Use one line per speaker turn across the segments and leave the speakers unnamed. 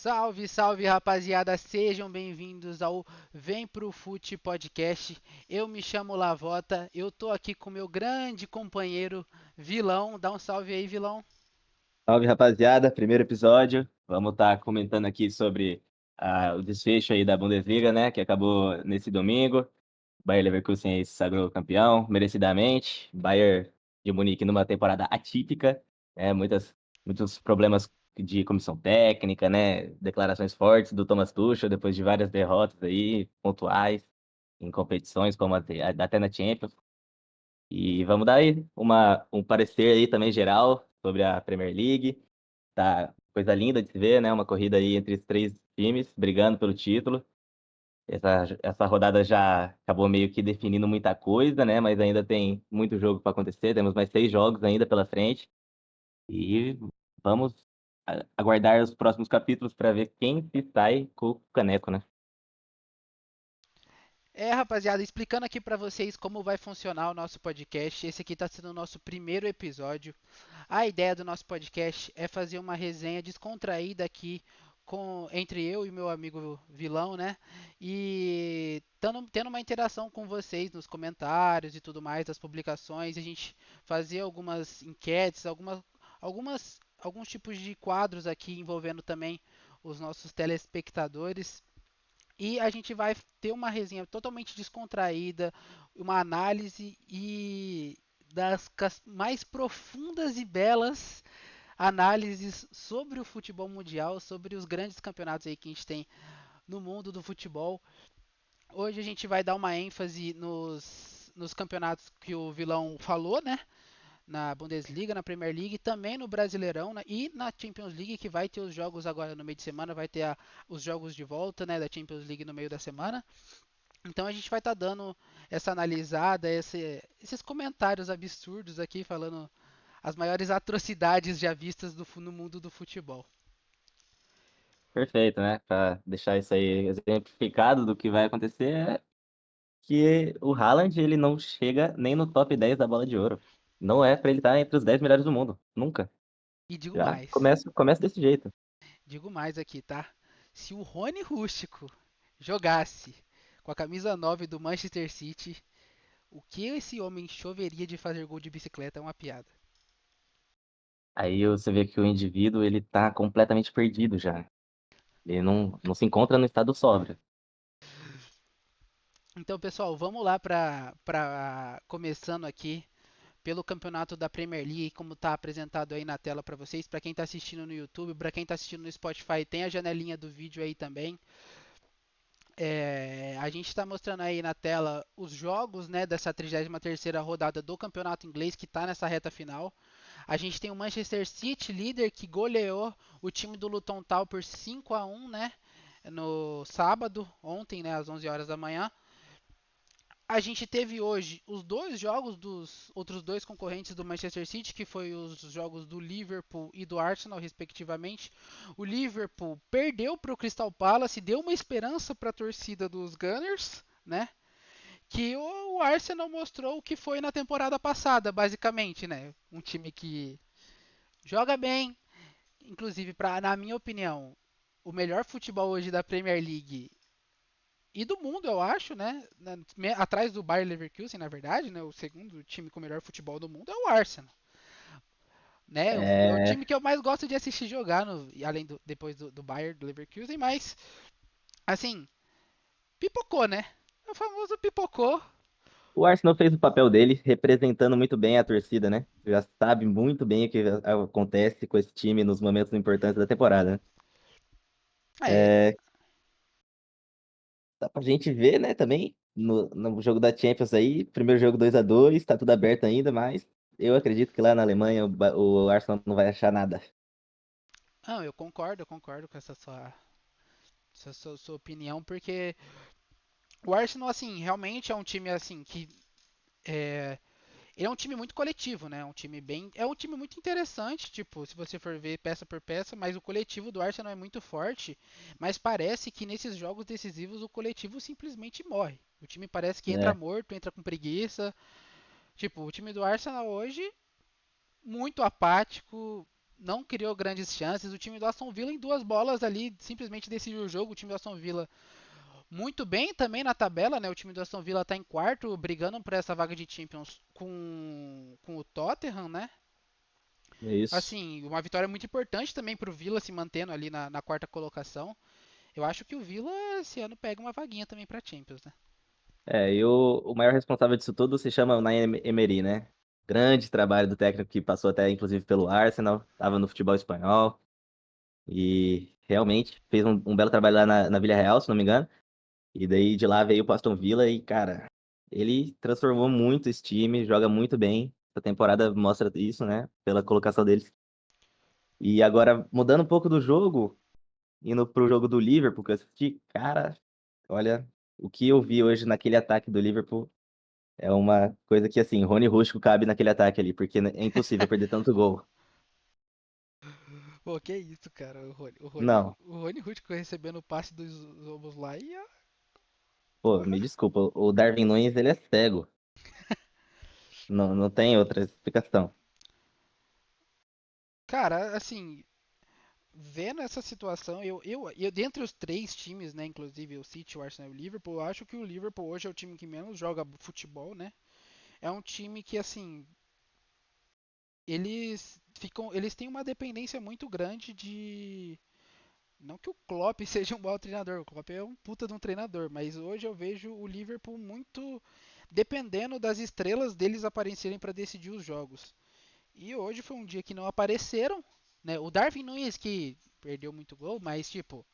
Salve, salve rapaziada, sejam bem-vindos ao Vem Pro Fute Podcast. Eu me chamo Lavota, eu tô aqui com meu grande companheiro Vilão. Dá um salve aí, Vilão.
Salve, rapaziada. Primeiro episódio. Vamos estar comentando aqui sobre o desfecho aí da Bundesliga, né? Que acabou nesse domingo. Bayer Leverkusen aí se sagrou campeão, merecidamente. Bayern de Munique numa temporada atípica, né? Muitos problemas de comissão técnica, né? Declarações fortes do Thomas Tuchel depois de várias derrotas aí, pontuais, em competições, como até na Champions. E vamos dar aí um parecer aí também geral sobre a Premier League. Tá coisa linda de se ver, né? Uma corrida aí entre os três times brigando pelo título. Essa rodada já acabou meio que definindo muita coisa, né? Mas ainda tem muito jogo para acontecer. Temos mais 6 jogos ainda pela frente. E vamos aguardar os próximos capítulos para ver quem se sai com o caneco, né?
Rapaziada, explicando aqui pra vocês como vai funcionar o nosso podcast. Esse aqui tá sendo o nosso primeiro episódio. A ideia do nosso podcast é fazer uma resenha descontraída aqui entre eu e meu amigo Vilão, né? E tendo uma interação com vocês nos comentários e tudo mais das publicações, a gente fazer algumas enquetes, alguns tipos de quadros aqui envolvendo também os nossos telespectadores. E a gente vai ter uma resenha totalmente descontraída, uma análise e mais profundas e belas análises sobre o futebol mundial, sobre os grandes campeonatos aí que a gente tem no mundo do futebol. Hoje a gente vai dar uma ênfase nos campeonatos que o Vilão falou, né? Na Bundesliga, na Premier League, também no Brasileirão, né? E na Champions League, que vai ter os jogos agora no meio de semana, vai ter os jogos de volta, né, da Champions League no meio da semana. Então a gente vai estar dando essa analisada, esses comentários absurdos aqui, falando as maiores atrocidades já vistas no mundo do futebol.
Perfeito, né? Para deixar isso aí exemplificado do que vai acontecer, que o Haaland ele não chega nem no top 10 da Bola de Ouro. Não é pra ele estar entre os 10 melhores do mundo. Nunca.
E digo
Já
mais,
começa desse jeito.
digo mais aqui, tá? Se o Rony Rústico jogasse com a camisa 9 do Manchester City, o que esse homem choveria de fazer gol de bicicleta é uma piada.
Aí você vê que o indivíduo ele tá completamente perdido já. Ele não se encontra no estado sóbrio.
Então, pessoal, vamos lá para começando aqui pelo campeonato da Premier League, como está apresentado aí na tela para vocês. Para quem está assistindo no YouTube, para quem está assistindo no Spotify, tem a janelinha do vídeo aí também. A gente está mostrando aí na tela os jogos, né, dessa 33ª rodada do campeonato inglês que está nessa reta final. A gente tem o Manchester City líder que goleou o time do Luton Town por 5-1, né, no sábado, ontem, né, às 11 horas da manhã. A gente teve hoje os dois jogos dos outros dois concorrentes do Manchester City, que foi os jogos do Liverpool e do Arsenal, respectivamente. O Liverpool perdeu para o Crystal Palace, deu uma esperança para a torcida dos Gunners, né? Que o Arsenal mostrou o que foi na temporada passada, basicamente, né? Um time que joga bem, inclusive, na minha opinião, o melhor futebol hoje da Premier League e do mundo, eu acho, né? Atrás do Bayer Leverkusen, na verdade, né? O segundo time com o melhor futebol do mundo é o Arsenal, né? É o
É,
time que eu mais gosto de assistir jogar, além depois do Bayer do Leverkusen, mas assim, pipocou, né? É o famoso pipocou.
o Arsenal fez o papel dele, representando muito bem a torcida, né? Já sabe muito bem o que acontece com esse time nos momentos importantes da temporada, né?
É,
É, dá pra gente ver, né, também, no jogo da Champions aí, primeiro jogo 2-2, tá tudo aberto ainda, mas eu acredito que lá na Alemanha o Arsenal não vai achar nada.
não, eu concordo com essa sua opinião, porque o Arsenal, assim, realmente é um time assim que é, ele é um time muito coletivo, né? É um time muito interessante, tipo, se você for ver peça por peça, mas o coletivo do Arsenal é muito forte, mas parece que nesses jogos decisivos o coletivo simplesmente morre. O time parece que entra
É,
morto, entra com preguiça. Tipo, o time do Arsenal hoje muito apático, não criou grandes chances. O time do Aston Villa em duas bolas ali simplesmente decidiu o jogo. O time do Aston Villa muito bem também na tabela, né? O time do Aston Villa está em quarto, brigando por essa vaga de Champions com o Tottenham, né?
É isso.
Assim, uma vitória muito importante também para o Villa se mantendo ali na quarta colocação. Eu acho que o Villa esse ano pega uma vaguinha também para Champions, né?
E o maior responsável disso tudo se chama Unai Emery, né? Grande trabalho do técnico que passou até, inclusive, pelo Arsenal, estava no futebol espanhol e realmente fez um belo trabalho lá na Villarreal, se não me engano. E daí de lá veio o Aston Villa e, cara, ele transformou muito esse time, joga muito bem. Essa temporada mostra isso, né? Pela colocação deles. E agora, mudando um pouco do jogo, indo pro jogo do Liverpool, que eu assisti, cara, olha, o que eu vi hoje naquele ataque do Liverpool é uma coisa que, assim, Rony Rústico cabe naquele ataque ali, porque é impossível perder tanto gol.
Pô, que isso, cara.
Não,
O Rony Rúdiger recebendo o passe dos Lobos lá e,
pô,
porra.
me desculpa, o Darwin Núñez, ele é cego. Não, não tem outra explicação.
Cara, assim, vendo essa situação, dentre os três times, né, inclusive o City, o Arsenal e o Liverpool, eu acho que o Liverpool hoje é o time que menos joga futebol, né? É um time que, assim, eles têm uma dependência muito grande de. Não que o Klopp seja um mau treinador, o Klopp é um puta de um treinador, mas hoje eu vejo o Liverpool muito dependendo das estrelas deles aparecerem para decidir os jogos. E hoje foi um dia que não apareceram, né? O Darwin Nunes que perdeu muito gol, mas tipo,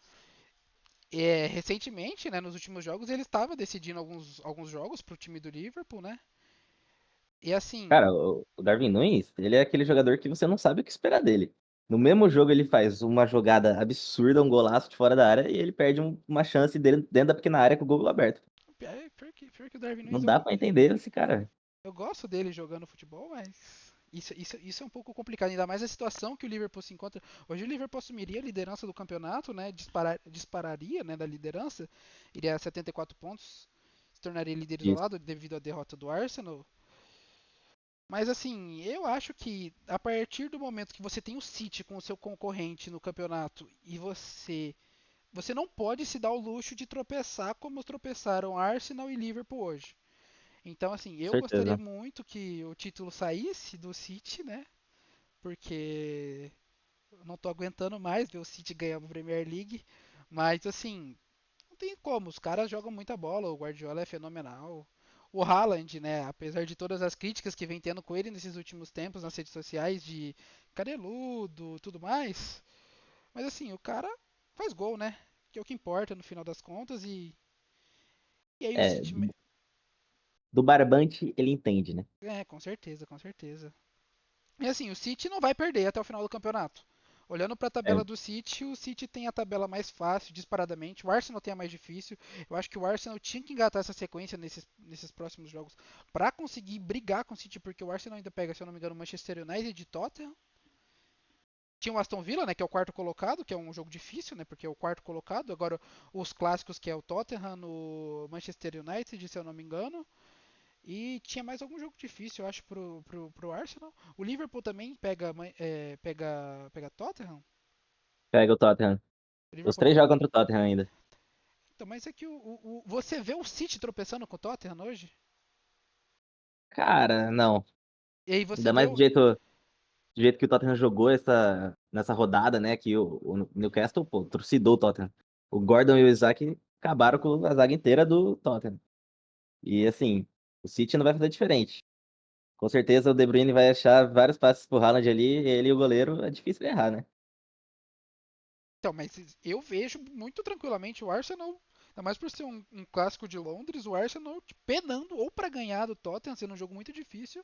recentemente, né, nos últimos jogos ele estava decidindo alguns jogos pro time do Liverpool, né? E assim,
Cara, o Darwin Núñez, ele é aquele jogador que você não sabe o que esperar dele. No mesmo jogo ele faz uma jogada absurda, um golaço de fora da área, e ele perde uma chance dele dentro da pequena área com o gol aberto.
pior que o Darwin
Não
Nunes
dá pra entender esse cara.
eu gosto dele jogando futebol, mas isso é um pouco complicado, ainda mais a situação que o Liverpool se encontra. Hoje o Liverpool assumiria a liderança do campeonato, né? Dispararia, né, da liderança, iria a 74 pontos, se tornaria líder
Isso.
isolado devido à derrota do Arsenal. Mas assim, eu acho que a partir do momento que você tem o City com o seu concorrente no campeonato e você não pode se dar o luxo de tropeçar como tropeçaram Arsenal e Liverpool hoje. Então, assim,
Com
eu gostaria
certeza.
muito que o título saísse do City, né? Porque eu não tô aguentando mais ver o City ganhar a Premier League. Mas, assim, não tem como. Os caras jogam muita bola. O Guardiola é fenomenal. O Haaland, né? Apesar de todas as críticas que vem tendo com ele nesses últimos tempos nas redes sociais de careludo, tudo mais. Mas, assim, o cara faz gol, né? Que é o que importa no final das contas. E aí o
É,
City.
do barbante ele entende, né?
É, com certeza, com certeza. E assim, o City não vai perder até o final do campeonato. Olhando para a
É,
tabela do City, o City tem a tabela mais fácil, disparadamente. O Arsenal tem a mais difícil. Eu acho que o Arsenal tinha que engatar essa sequência nesses próximos jogos para conseguir brigar com o City, porque o Arsenal ainda pega, se eu não me engano, o Manchester United e Tottenham. Tinha o Aston Villa, né, que é o quarto colocado, que é um jogo difícil, né, porque é o quarto colocado. Agora, os clássicos, que é o Tottenham, no Manchester United, se eu não me engano. E tinha mais algum jogo difícil, eu acho, pro Arsenal. O Liverpool também pega Tottenham.
pega o Tottenham.
O
Os
Liverpool
três
pega.
jogam contra o Tottenham ainda.
Então, mas é que você vê o City tropeçando com o Tottenham hoje?
Cara, não.
E aí você
Ainda
vê
mais
o.
do jeito que o Tottenham jogou nessa rodada, né? Que o Newcastle, pô, trucidou o Tottenham. O Gordon e o Isaac acabaram com a zaga inteira do Tottenham. E assim, o City não vai fazer diferente. Com certeza o De Bruyne vai achar vários passes pro Haaland ali, ele e o goleiro, é difícil de errar, né?
Então, mas eu vejo muito tranquilamente o Arsenal, ainda mais por ser um clássico de Londres, o Arsenal penando ou para ganhar do Tottenham, sendo um jogo muito difícil,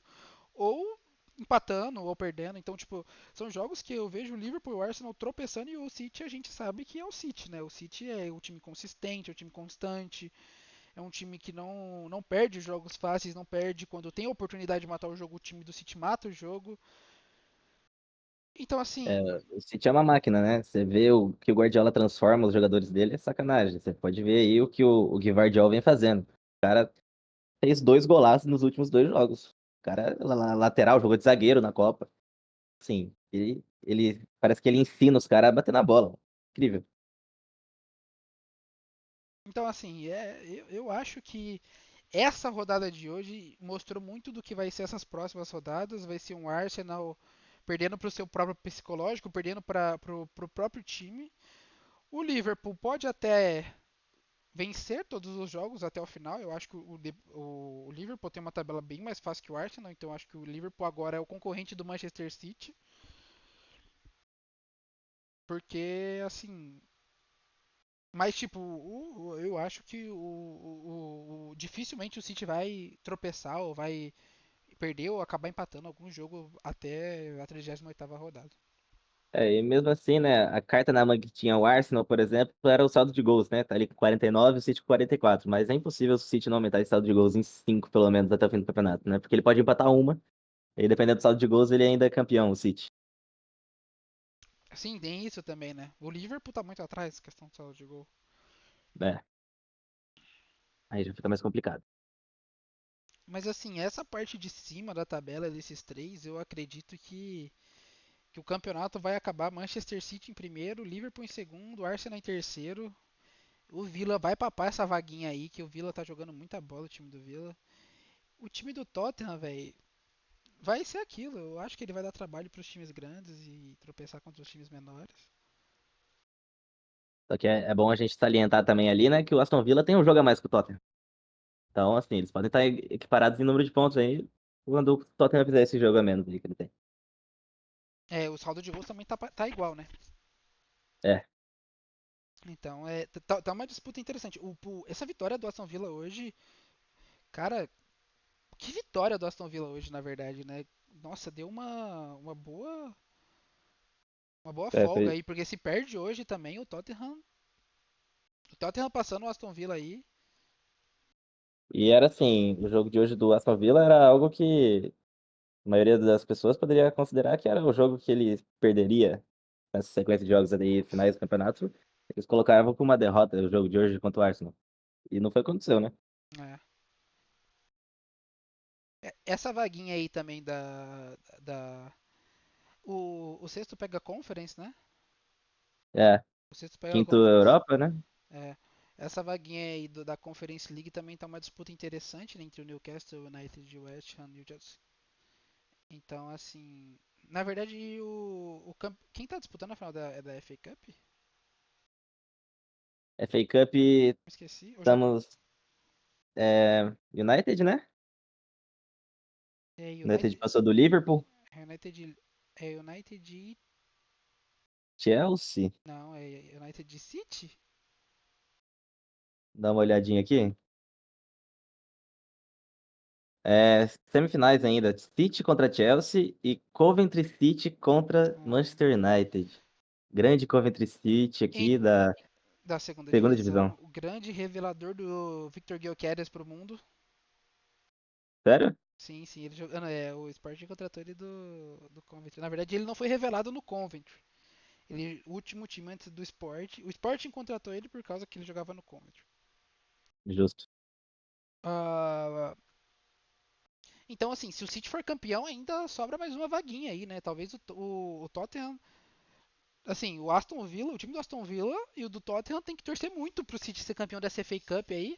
ou empatando ou perdendo. Então, tipo, são jogos que eu vejo o Liverpool e o Arsenal tropeçando e o City a gente sabe que é o City, né? O City é o time consistente, é o time constante, é um time que não perde jogos fáceis, não perde quando tem a oportunidade de matar o jogo, o time do City mata o jogo. Então,
É,
assim,
o City é uma máquina, né? Você vê o que o Guardiola transforma os jogadores dele, é sacanagem. Você pode ver aí o que o Guardiola vem fazendo. O cara fez dois golaços nos últimos dois jogos. O cara, lateral, jogou de zagueiro na Copa. Sim, Ele parece que ele ensina os caras a bater na bola. Incrível.
Então, assim, eu acho que essa rodada de hoje mostrou muito do que vai ser essas próximas rodadas. Vai ser um Arsenal perdendo para o seu próprio psicológico, perdendo para o próprio time. O Liverpool pode até vencer todos os jogos até o final. Eu acho que o Liverpool tem uma tabela bem mais fácil que o Arsenal, então eu acho que o Liverpool agora é o concorrente do Manchester City, porque assim. Mas, tipo, eu acho que dificilmente o City vai tropeçar ou vai perder ou acabar empatando algum jogo até a 38ª rodada.
E mesmo assim, né, a carta na manga que tinha o Arsenal, por exemplo, era o saldo de gols, né? Tá ali com 49, o City com 44. Mas é impossível o City não aumentar esse saldo de gols em 5, pelo menos, até o fim do campeonato, né? Porque ele pode empatar uma, e dependendo do saldo de gols, ele ainda é campeão, o City.
Sim, tem isso também, né? O Liverpool tá muito atrás, questão de saldo de gol.
É, aí já fica mais complicado.
Mas assim, essa parte de cima da tabela desses três, eu acredito que o campeonato vai acabar Manchester City em primeiro, Liverpool em segundo, Arsenal em terceiro. O Villa vai papar essa vaguinha aí, que o Villa tá jogando muita bola, o time do Villa. O time do Tottenham, velho, vai ser aquilo. Eu acho que ele vai dar trabalho pros times grandes e tropeçar contra os times menores.
Só que é bom a gente salientar também ali, né, que o Aston Villa tem um jogo a mais que o Tottenham. Então, assim, eles podem estar equiparados em número de pontos aí quando o Tottenham fizer esse jogo a menos aí que ele tem.
É, o saldo de gols também tá igual, né?
É,
Então, tá uma disputa interessante. Essa vitória do Aston Villa hoje, cara, que vitória do Aston Villa hoje, na verdade, né? Nossa, deu uma boa
é,
folga aí, porque se perde hoje também o Tottenham passando o Aston Villa aí.
e era assim, o jogo de hoje do Aston Villa era algo que a maioria das pessoas poderia considerar que era o jogo que ele perderia nessa sequência de jogos ali, finais do campeonato. Eles colocavam com uma derrota o jogo de hoje contra o Arsenal. E não foi o que aconteceu, né?
É. Essa vaguinha aí também da o sexto pega Conference, né?
É,
O sexto pega a
quinto
Conference.
Europa, né?
É. Essa vaguinha aí da Conference League também tá uma disputa interessante, né, entre o Newcastle United e o West Ham United. Então, assim, na verdade, quem tá disputando a final é da FA Cup?
FA Cup,
Esqueci. Ou já
estamos United, né?
é
United
United,
passou do Liverpool,
United, é United,
Chelsea.
não, é United City?
Dá uma olhadinha aqui. Semifinais ainda. City contra Chelsea e Coventry City contra
Ah,
Manchester United. Grande Coventry City
em-
aqui da
da segunda
segunda divisão.
divisão, o grande revelador do Victor Gyökeres pro mundo.
Sério?
Sim, sim, ele jogando. O Sporting contratou ele do Coventry. Na verdade, ele não foi revelado no Coventry. O último time antes do Sporting. O Sporting contratou ele por causa que ele jogava no Coventry.
Justo.
Ah, então, assim, se o City for campeão, ainda sobra mais uma vaguinha aí, né? Talvez o Tottenham. Assim, o time do Aston Villa e o do Tottenham tem que torcer muito pro City ser campeão dessa FA Cup aí,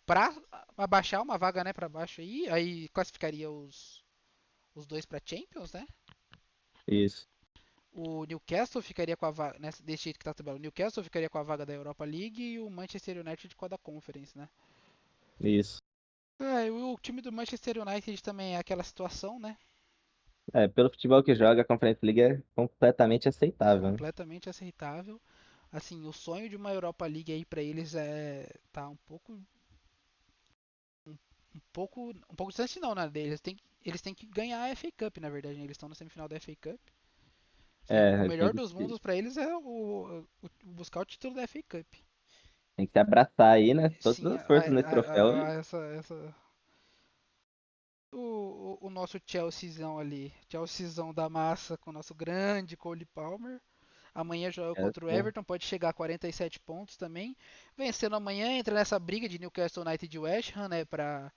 pra abaixar uma vaga, né, pra baixo aí. Aí classificaria os dois pra Champions, né?
Isso,
O Newcastle ficaria com a vaga, desse jeito que tá a tabela. O Newcastle ficaria com a vaga da Europa League e o Manchester United com a da Conference, né?
isso.
O time do Manchester United também é aquela situação, né?
Pelo futebol que joga, a Conference League é completamente aceitável, né?
Completamente aceitável. Assim, o sonho de uma Europa League aí pra eles tá um pouco distante não, né? Eles têm que ganhar a FA Cup, na verdade, né? Eles estão na semifinal da FA Cup. Assim, o
Tem
melhor
que,
dos mundos pra eles é buscar o título da FA Cup.
tem que se abraçar aí, né? Todas
Sim,
as forças nesse troféu.
o nosso Chelseazão ali, Chelseazão da massa com o nosso grande Cole Palmer. Amanhã joga contra o
Sim.
Everton, pode chegar a 47 pontos também. Vencendo amanhã, entra nessa briga de Newcastle United e West Ham, né, para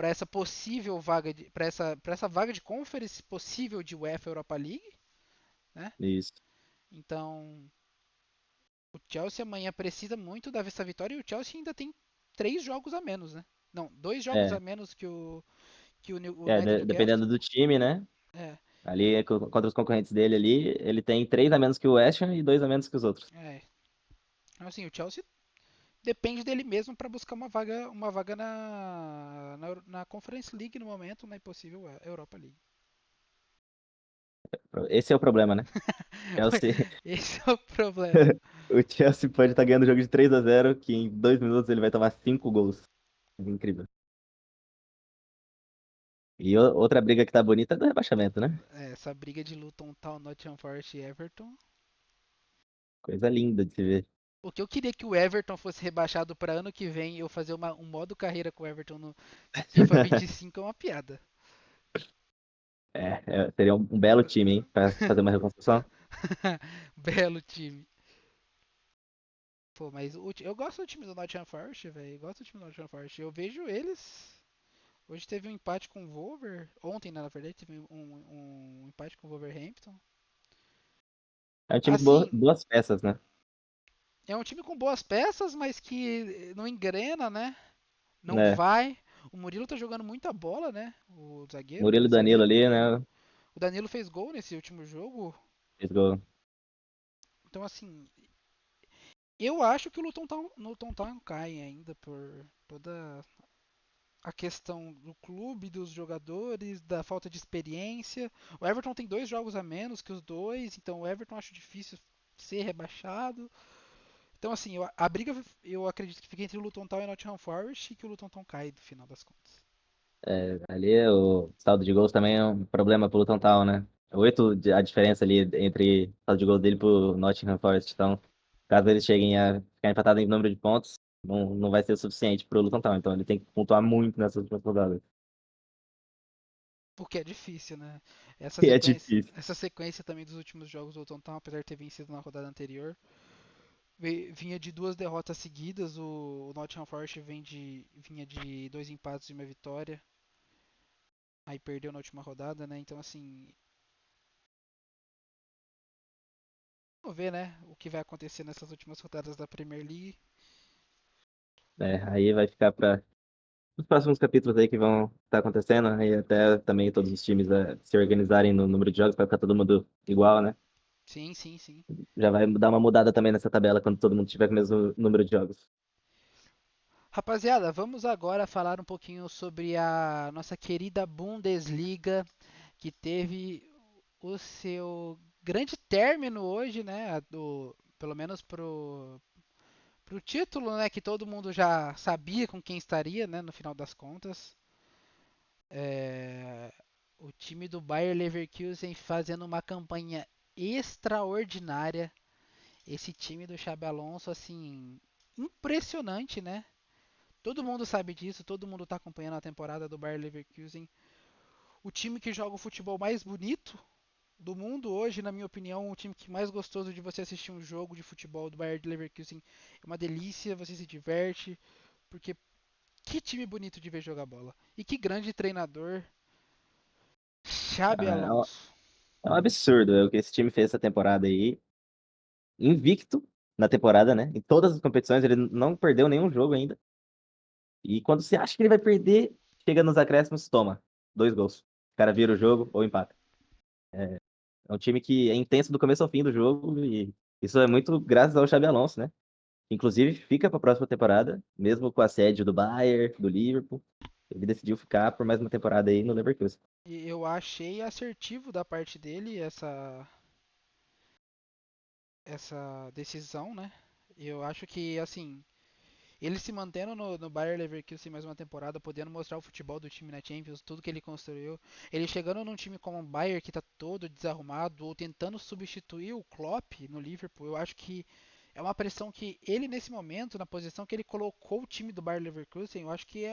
essa possível vaga para essa vaga de Conference possível de UEFA Europa League. né?
Isso.
Então, o Chelsea amanhã precisa muito dessa vitória e o Chelsea ainda tem 3 jogos a menos, né? Não, 2 jogos a
É,
menos que o United
dependendo
Newcastle.
do time, né?
É,
Ali, contra os concorrentes dele ali, ele tem 3 a menos que o West Ham e 2 a menos que os outros.
é. Então, assim, o Chelsea depende dele mesmo para buscar uma vaga na Conference League no momento, na impossível Europa League.
Esse é o problema, né? Chelsea,
Esse é o problema.
o Chelsea pode estar ganhando o jogo de 3-0, que em 2 minutos ele vai tomar 5 gols. Incrível. E outra briga que tá bonita é do rebaixamento, né?
Essa briga de Luton Town, Nottingham Forest e Everton.
Coisa linda de se ver.
O que eu queria que o Everton fosse rebaixado para ano que vem e eu fazer um modo carreira com o Everton no FIFA 25 é uma piada.
Seria um belo time, hein? Pra fazer uma reconstrução.
Belo time. Pô, mas eu gosto do time do Nottingham Forest, velho. Eu gosto do time do Nottingham Forest. Eu vejo eles. Hoje teve um empate com o Wolver. Ontem, né, na verdade, teve um empate com o Wolverhampton.
É um time com
Assim,
boas peças, né?
é um time com boas peças, mas que não engrena, né? Não
Né?
vai. O Murilo tá jogando muita bola, né? O zagueiro,
Murilo e
grande
Danilo
zagueiro.
ali, né?
O Danilo fez gol nesse último jogo.
Fez gol.
Então, assim, eu acho que o Luton Town cai ainda por toda a questão do clube, dos jogadores, da falta de experiência. O Everton tem 2 jogos a menos que os dois, então o Everton acho difícil ser rebaixado. Então, assim, a briga eu acredito que fica entre o Luton Town e o Nottingham Forest e que o Luton Town cai no final das contas.
Ali o saldo de gols também é um problema pro Luton Town, né? 8 a diferença ali entre o saldo de gols dele pro Nottingham Forest. Então, caso eles cheguem a ficar empatados em número de pontos, não vai ser o suficiente pro Luton Town. Então ele tem que pontuar muito nessas últimas rodadas.
Porque é difícil, né? Essa
E é
sequência,
difícil.
essa sequência também dos últimos jogos do Luton Town, apesar de ter vencido na rodada anterior, vinha de 2 derrotas seguidas. O Nottingham Forest vinha de 2 empates e uma vitória. Aí perdeu na última rodada, né? Então, assim, vamos ver, né? O que vai acontecer nessas últimas rodadas da Premier League.
Aí vai ficar para os próximos capítulos aí que vão estar acontecendo, e até também todos os times se organizarem no número de jogos para ficar todo mundo igual, né?
Sim, sim, sim.
Já vai dar uma mudada também nessa tabela quando todo mundo tiver com o mesmo número de jogos.
Rapaziada, vamos agora falar um pouquinho sobre a nossa querida Bundesliga, que teve o seu grande término hoje, né? Pelo menos pro título, né? Que todo mundo já sabia com quem estaria, né? No final das contas. É, o time do Bayer Leverkusen fazendo uma campanha extraordinária. Esse time do Xabi Alonso, assim, impressionante, né? Todo mundo sabe disso, todo mundo está acompanhando a temporada do Bayer Leverkusen. O time que joga o futebol mais bonito do mundo hoje, na minha opinião, o time que mais gostoso de você assistir um jogo de futebol do Bayer Leverkusen. É uma delícia, você se diverte, porque que time bonito de ver jogar bola. E que grande treinador, Xabi
Ah,
Alonso.
é um absurdo o que esse time fez essa temporada aí. Invicto na temporada, né? Em todas as competições, ele não perdeu nenhum jogo ainda. E quando você acha que ele vai perder, chega nos acréscimos, toma 2 gols. O cara vira o jogo ou empata. É um time que é intenso do começo ao fim do jogo e isso é muito graças ao Xabi Alonso, né? Inclusive, fica para a próxima temporada, mesmo com o assédio do Bayern, do Liverpool. Ele decidiu ficar por mais uma temporada aí no Leverkusen.
E eu achei assertivo da parte dele essa decisão, né? Eu acho que, assim, ele se mantendo no Bayer Leverkusen mais uma temporada, podendo mostrar o futebol do time na Champions, tudo que ele construiu. Ele chegando num time como o Bayern, que está todo desarrumado, ou tentando substituir o Klopp no Liverpool, eu acho que é uma pressão que ele, nesse momento, na posição que ele colocou o time do Bayer Leverkusen, eu acho que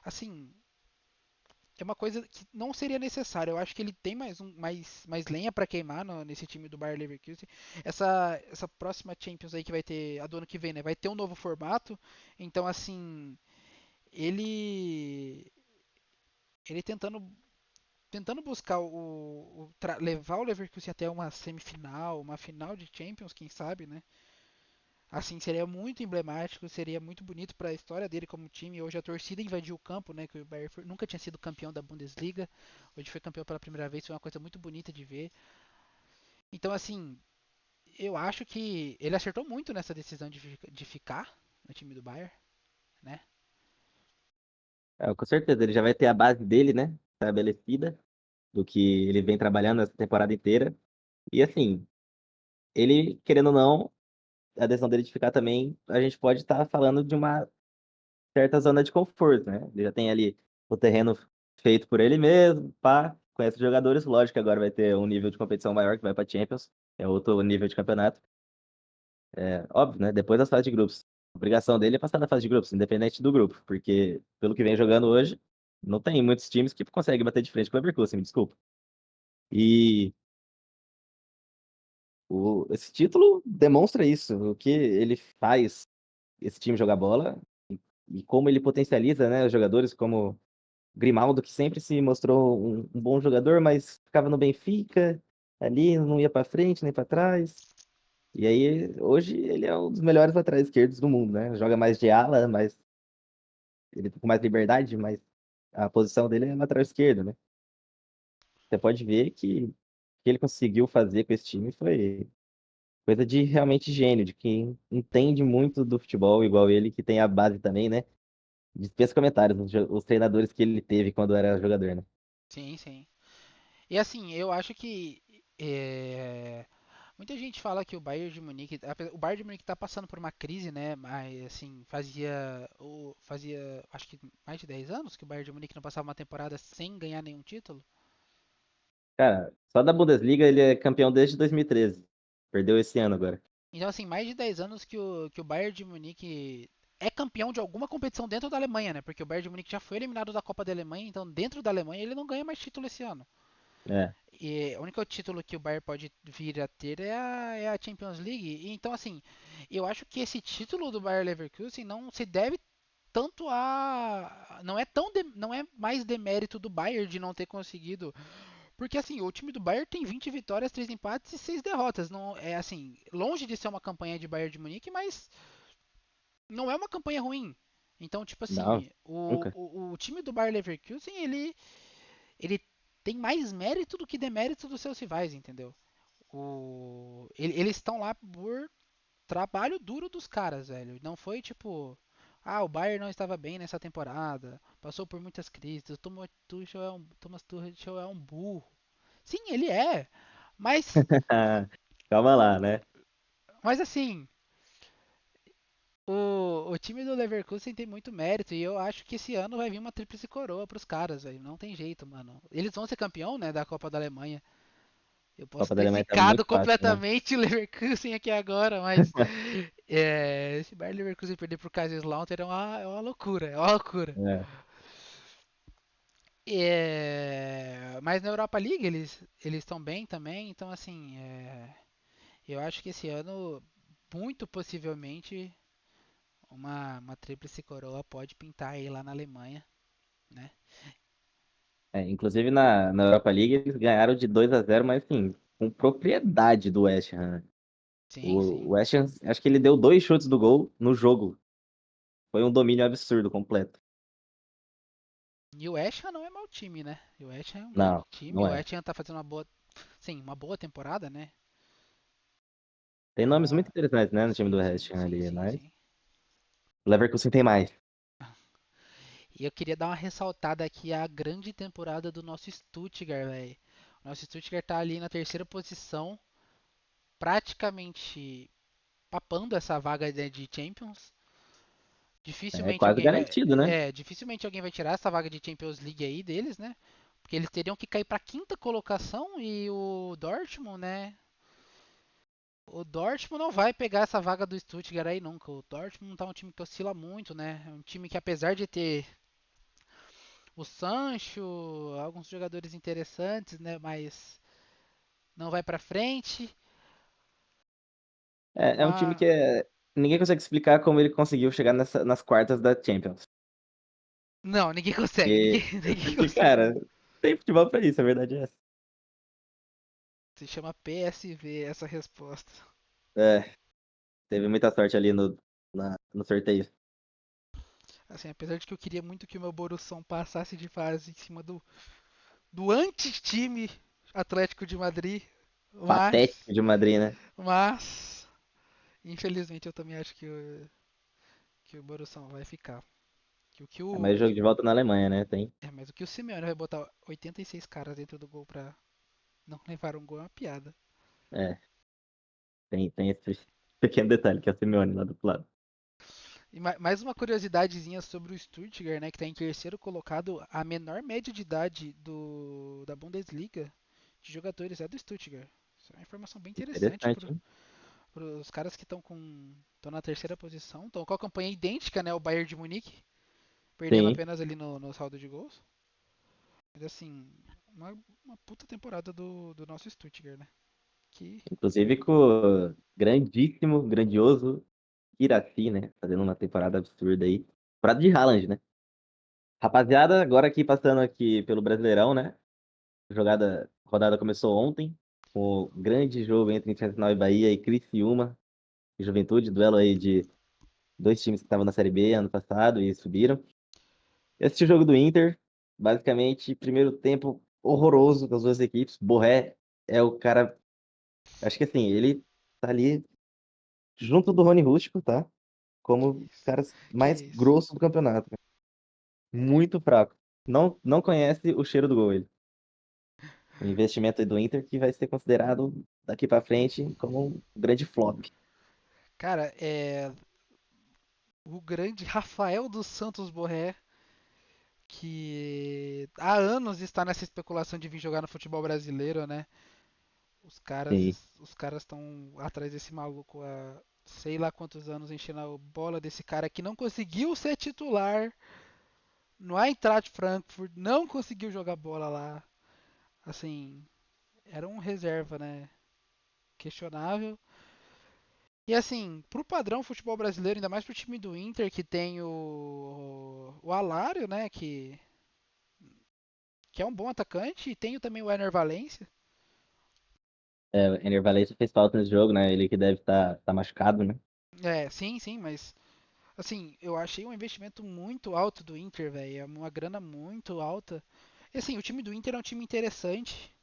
assim, é uma coisa que não seria necessária. Eu acho que ele tem mais lenha para queimar nesse time do Bayer Leverkusen. Essa próxima Champions aí que vai ter a do ano que vem, né? Vai ter um novo formato. Então, assim, ele tentando. tentando buscar levar o Leverkusen até uma semifinal, uma final de Champions, quem sabe, né? Assim, seria muito emblemático, seria muito bonito para a história dele como time. Hoje a torcida invadiu o campo, né? Que o Bayern nunca tinha sido campeão da Bundesliga. Hoje foi campeão pela primeira vez, foi uma coisa muito bonita de ver. Então, assim, eu acho que ele acertou muito nessa decisão de ficar no time do Bayern, né?
Com certeza, ele já vai ter a base dele, né? Estabelecida, do que ele vem trabalhando essa temporada inteira. E assim, ele, querendo ou não, a decisão dele de ficar também, a gente pode estar falando de uma certa zona de conforto, né? Ele já tem ali o terreno feito por ele mesmo, pá, conhece os jogadores, lógico que agora vai ter um nível de competição maior que vai para Champions, é outro nível de campeonato. Óbvio, né? Depois das fases de grupos. A obrigação dele é passar da fase de grupos, independente do grupo, porque pelo que vem jogando hoje, não tem muitos times que conseguem bater de frente com o Leverkusen, me desculpa. E esse título demonstra isso, o que ele faz esse time jogar bola e como ele potencializa, né, os jogadores como Grimaldo, que sempre se mostrou um bom jogador, mas ficava no Benfica, ali, não ia para frente nem para trás. E aí, hoje, ele é um dos melhores laterais esquerdos do mundo, né? Joga mais de ala, mas ele tá com mais liberdade, mas a posição dele é lateral esquerdo, né? Você pode ver que o que ele conseguiu fazer com esse time foi coisa de realmente gênio, de quem entende muito do futebol, igual ele, que tem a base também, né? Dispensa comentários, os treinadores que ele teve quando era jogador, né?
Sim, sim. E assim, eu acho que muita gente fala que o Bayern de Munique, o Bayern de Munique tá passando por uma crise, né? Mas assim, fazia acho que mais de 10 anos que o Bayern de Munique não passava uma temporada sem ganhar nenhum título.
Cara, só da Bundesliga ele é campeão desde 2013. Perdeu esse ano agora.
Então assim, mais de 10 anos que o Bayern de Munique é campeão de alguma competição dentro da Alemanha, né? Porque o Bayern de Munique já foi eliminado da Copa da Alemanha, então dentro da Alemanha ele não ganha mais título esse ano.
É,
E o único título que o Bayern pode vir a ter é a Champions League. E, então, assim, eu acho que esse título do Bayern Leverkusen não se deve tanto a. Não é mais demérito do Bayern de não ter conseguido. Porque, assim, o time do Bayern tem 20 vitórias, 3 empates e 6 derrotas. Não, é, assim, longe de ser uma campanha de Bayern de Munique, mas não é uma campanha ruim. Então, tipo
não,
assim,
nunca.
o time do Bayer Leverkusen, ele tem mais mérito do que demérito dos seus rivais, entendeu? Eles estão lá por trabalho duro dos caras, velho. Não foi tipo, o Bayern não estava bem nessa temporada, passou por muitas crises, o Thomas Tuchel é um burro. Sim, ele é, mas,
Calma lá, né?
mas assim, o time do Leverkusen tem muito mérito e eu acho que esse ano vai vir uma tríplice coroa pros caras, velho. Não tem jeito, mano. Eles vão ser campeão, né, da Copa da Alemanha. Eu
A
posso
Copa da
ter
Alemanha tá
zicado
muito fácil, né?
completamente o Leverkusen aqui agora, mas esse Bayer Leverkusen perder pro Kaiserslautern é uma loucura, é uma loucura.
É.
Mas na Europa League eles estão bem também, então assim, eu acho que esse ano, muito possivelmente, uma tríplice coroa pode pintar aí lá na Alemanha, né?
Inclusive na Europa League eles ganharam de 2-0, mas assim, com propriedade do West Ham, né?
Sim,
O
sim.
West Ham, acho que ele deu 2 chutes do gol no jogo. Foi um domínio absurdo, completo.
E o West Ham não é mau time, né? O West Ham é um grande
Não,
time,
não
o
é.
West Ham tá fazendo uma boa temporada, né?
Tem nomes muito
Ah,
interessantes, né, no time do
sim,
West
sim,
Ham
sim,
ali,
sim,
mas
sim.
o Leverkusen tem mais.
E eu queria dar uma ressaltada aqui à grande temporada do nosso Stuttgart, velho. O nosso Stuttgart tá ali na terceira posição, praticamente papando essa vaga de Champions.
É
Dificilmente
quase
alguém vai,
garantido, né?
dificilmente alguém vai tirar essa vaga de Champions League aí deles, né? Porque eles teriam que cair para quinta colocação e o Dortmund, né? O Dortmund não vai pegar essa vaga do Stuttgart aí nunca. O Dortmund tá um time que oscila muito, né? É um time que apesar de ter o Sancho, alguns jogadores interessantes, né? Mas não vai pra frente.
É um time
Uma...
que ninguém consegue explicar como ele conseguiu chegar nas quartas da Champions.
Não, ninguém consegue. Ninguém,
Porque,
ninguém
porque,
consegue.
cara, Tem futebol pra isso, a verdade é essa.
Se chama PSV essa resposta.
É, teve muita sorte ali no sorteio.
Assim, apesar de que eu queria muito que o meu Borussão passasse de fase em cima do anti-time Atlético de Madrid,
Patético
mas,
de Madrid, né?
mas, infelizmente eu também acho que o Borussão vai ficar. Que o que
É
o,
mais jogo de volta na Alemanha, né? Tem.
mas o que o Simeone vai botar 86 caras dentro do gol pra não levar um gol é uma piada.
É, tem esse pequeno detalhe que é o Simeone lá do outro lado.
E mais uma curiosidadezinha sobre o Stuttgart, né, que está em terceiro colocado, a menor média de idade da Bundesliga de jogadores é do Stuttgart. Isso é uma informação bem interessante
Interessante,
para
hein?
os caras que estão na terceira posição, estão com a campanha idêntica, né, ao Bayern de Munique, perdendo
Sim.
apenas ali no saldo de gols. Mas assim, uma, uma puta temporada do nosso Stuttgart, né? Que,
Inclusive com o grandíssimo, grandioso Guirassy, né? Fazendo uma temporada absurda aí. Temporada de Haaland, né? Rapaziada, agora aqui passando aqui pelo Brasileirão, né? Rodada começou ontem, com o grande jogo entre Internacional e Bahia e Criciúma e Juventude, duelo aí de dois times que estavam na Série B ano passado e subiram. Eu assisti o jogo do Inter, basicamente, primeiro tempo horroroso das duas equipes. Borré é o cara, acho que assim, ele tá ali junto do Rony Rústico, tá? Como o cara
que
mais
isso.
grosso do campeonato. Muito fraco. Não conhece o cheiro do gol, ele. O investimento aí do Inter que vai ser considerado daqui pra frente como um grande flop.
Cara, o grande Rafael dos Santos Borré, que há anos está nessa especulação de vir jogar no futebol brasileiro, né? Os caras
Sim.
os caras estão atrás desse maluco há sei lá quantos anos enchendo a bola desse cara que não conseguiu ser titular no Eintracht Frankfurt, não conseguiu jogar bola lá. Assim, era um reserva, né? Questionável. E assim, pro padrão futebol brasileiro, ainda mais pro time do Inter, que tem o Alário, né? Que é um bom atacante, e tem também o Ener Valencia.
É, o Ener Valencia fez falta nesse jogo, né? Ele que deve estar tá machucado, né?
É, sim, sim, mas assim, eu achei um investimento muito alto do Inter, velho. É uma grana muito alta. E assim, o time do Inter é um time interessante.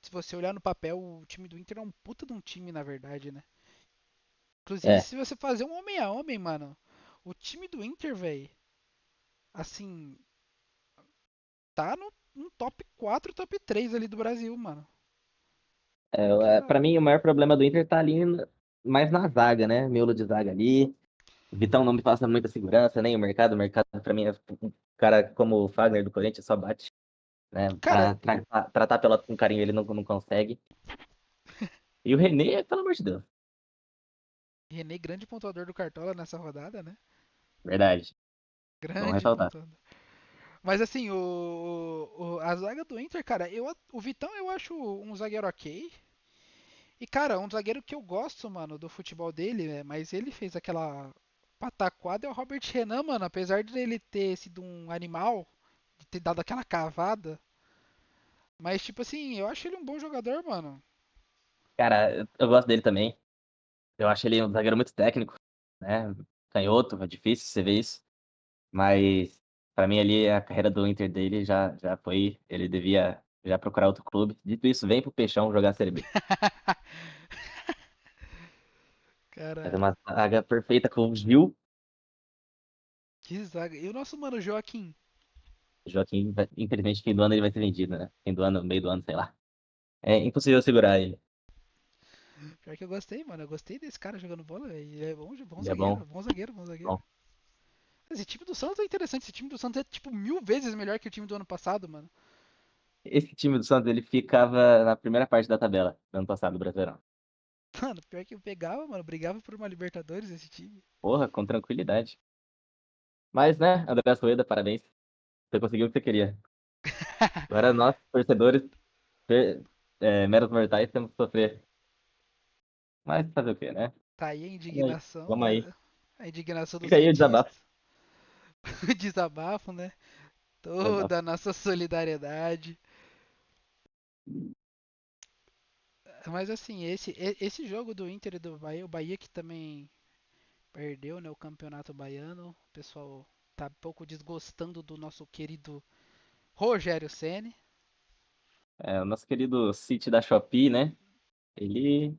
Se você olhar no papel, o time do Inter é um puta de um time, na verdade, né? Inclusive,
É,
se você fazer um homem a homem, mano, o time do Inter, velho, assim, tá no top 4, top 3 ali do Brasil, mano.
pra
Pra...
mim o maior problema do Inter tá ali mais na zaga, né? Miolo de zaga ali. O Vitão não me passa muita segurança, nem o mercado. O mercado, pra mim, é um cara como o Fagner do Corinthians, só bate, né?
Cara,
Tratar a pelota com carinho ele não consegue. E o René, pelo amor de Deus.
René, grande pontuador do Cartola nessa rodada, né?
Verdade. Vamos
Grande
ressaltar.
pontuador. Mas assim, a zaga do Inter, cara, o Vitão eu acho um zagueiro ok. E cara, um zagueiro que eu gosto, mano, do futebol dele, né? Mas ele fez aquela pataquada é o Robert Renan, mano. Apesar de ele ter sido um animal, de ter dado aquela cavada. Mas tipo assim, eu acho ele um bom jogador, mano.
Cara, eu gosto dele também. Eu acho ele um zagueiro muito técnico, né? Canhoto, é difícil você ver isso. Mas, pra mim, ali, a carreira do Inter dele já foi. Ele devia já procurar outro clube. Dito isso, vem pro Peixão jogar a Série B. Fazer
Cara,
uma zaga perfeita com o Gil.
que zaga. E o nosso mano Joaquim?
O Joaquim, infelizmente, fim do ano ele vai ser vendido, né? Fim do ano, meio do ano, sei lá. É impossível segurar ele.
Pior que eu gostei, mano. Eu gostei desse cara jogando bola. Ele é bom, bom
Ele é bom.
zagueiro, bom zagueiro, bom zagueiro.
Bom,
Esse time do Santos é interessante. Esse time do Santos é tipo 1000 vezes melhor que o time do ano passado, mano.
esse time do Santos, ele ficava na primeira parte da tabela do ano passado, do Brasileirão.
Mano, pior que eu pegava, mano. Brigava por uma Libertadores esse time.
Porra, com tranquilidade. Mas, né, André Rueda, parabéns. Você conseguiu o que você queria. Agora nós, torcedores, meros mortais, temos que sofrer. Mas fazer o quê, né?
Tá aí a
Vamos aí.
indignação,
Vamos aí.
né? A indignação do
Fica aí o desabafo.
Santista. O desabafo, né? Toda a nossa solidariedade. Mas assim, esse jogo do Inter e do Bahia, o Bahia que também perdeu, né, o campeonato baiano, o pessoal tá um pouco desgostando do nosso querido Rogério Ceni.
O nosso querido City da Shopee, né? Ele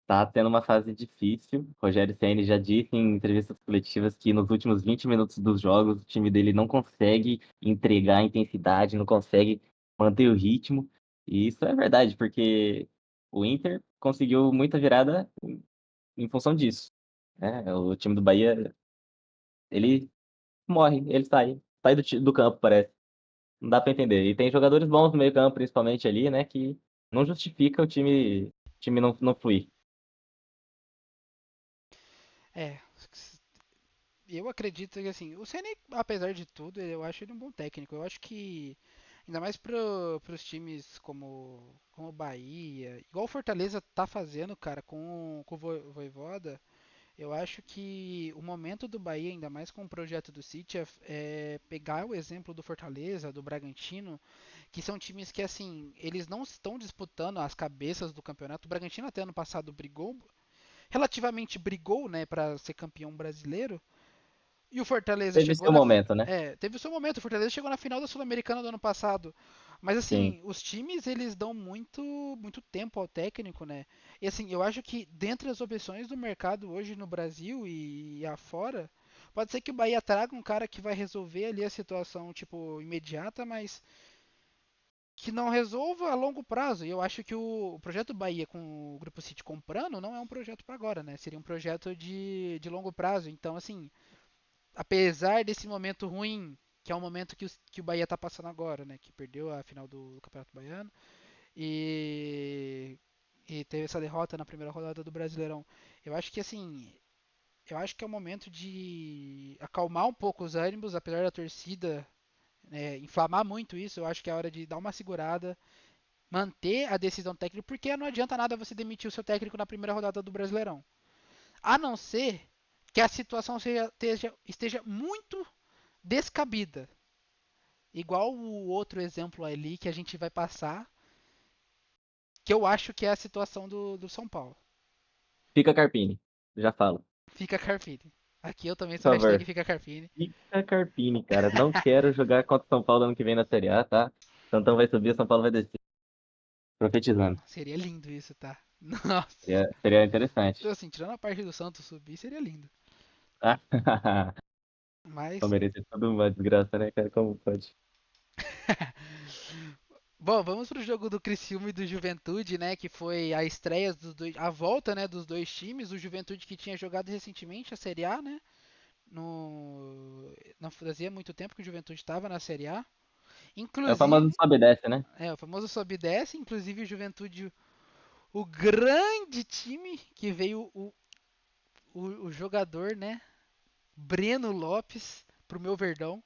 tá tendo uma fase difícil. Rogério Ceni já disse em entrevistas coletivas que nos últimos 20 minutos dos jogos o time dele não consegue entregar intensidade, não consegue manter o ritmo. E isso é verdade, porque o Inter conseguiu muita virada em função disso, né? O time do Bahia, ele morre, ele sai do campo, parece. Não dá pra entender. E tem jogadores bons no meio-campo, principalmente ali, né, que não justifica o time não fluir.
É, eu acredito que assim, o Ceni, apesar de tudo, eu acho ele um bom técnico. Eu acho que ainda mais pros times como o Bahia, igual o Fortaleza tá fazendo, cara, com o Vojvoda, eu acho que o momento do Bahia, ainda mais com o projeto do City, é pegar o exemplo do Fortaleza, do Bragantino, que são times que, assim, eles não estão disputando as cabeças do campeonato. O Bragantino até ano passado brigou, relativamente brigou, né, para ser campeão brasileiro, e o Fortaleza
Teve
chegou
seu
na.
momento, né?
Teve o seu momento. O Fortaleza chegou na final da Sul-Americana do ano passado. Mas
Sim.
assim, os times eles dão muito tempo ao técnico, né? E assim, eu acho que dentre as opções do mercado hoje no Brasil e afora, pode ser que o Bahia traga um cara que vai resolver ali a situação, tipo, imediata, mas que não resolva a longo prazo. E eu acho que o projeto Bahia com o Grupo City comprando não é um projeto para agora, né? Seria um projeto de longo prazo. Então, assim, apesar desse momento ruim, que é o momento que o Bahia tá passando agora, né? Que perdeu a final do Campeonato Baiano e, e teve essa derrota na primeira rodada do Brasileirão. Eu acho que assim, eu acho que é o momento de acalmar um pouco os ânimos, apesar da torcida inflamar muito isso. Eu acho que é hora de dar uma segurada, manter a decisão técnica, porque não adianta nada você demitir o seu técnico na primeira rodada do Brasileirão. A não ser que a situação esteja muito descabida. Igual o outro exemplo ali que a gente vai passar, que eu acho que é a situação do São Paulo.
Fica Carpini. Já falo.
Fica Carpini. Aqui eu também
Por
sou hashtag
favor.
Fica Carpini.
Fica Carpini, cara. Não quero jogar contra o São Paulo ano que vem na Série A, tá? Santão vai subir, São Paulo vai descer. Profetizando.
Seria lindo isso, tá? Nossa.
Seria interessante.
Então, assim, tirando a parte do Santos subir, seria lindo.
Ah,
Mas.
Palmeirense é tudo uma desgraça, né, cara? Como pode?
Bom, vamos pro jogo do Criciúma e do Juventude, né? Que foi a estreia dos dois, a volta, né, dos dois times. O Juventude que tinha jogado recentemente a Série A, né? Não fazia muito tempo que o Juventude estava na Série A.
É o famoso
Inclusive,
sobe e desce, né?
o famoso sobe e desce, inclusive o Juventude, o grande time que veio o jogador, né? Breno Lopes pro meu Verdão.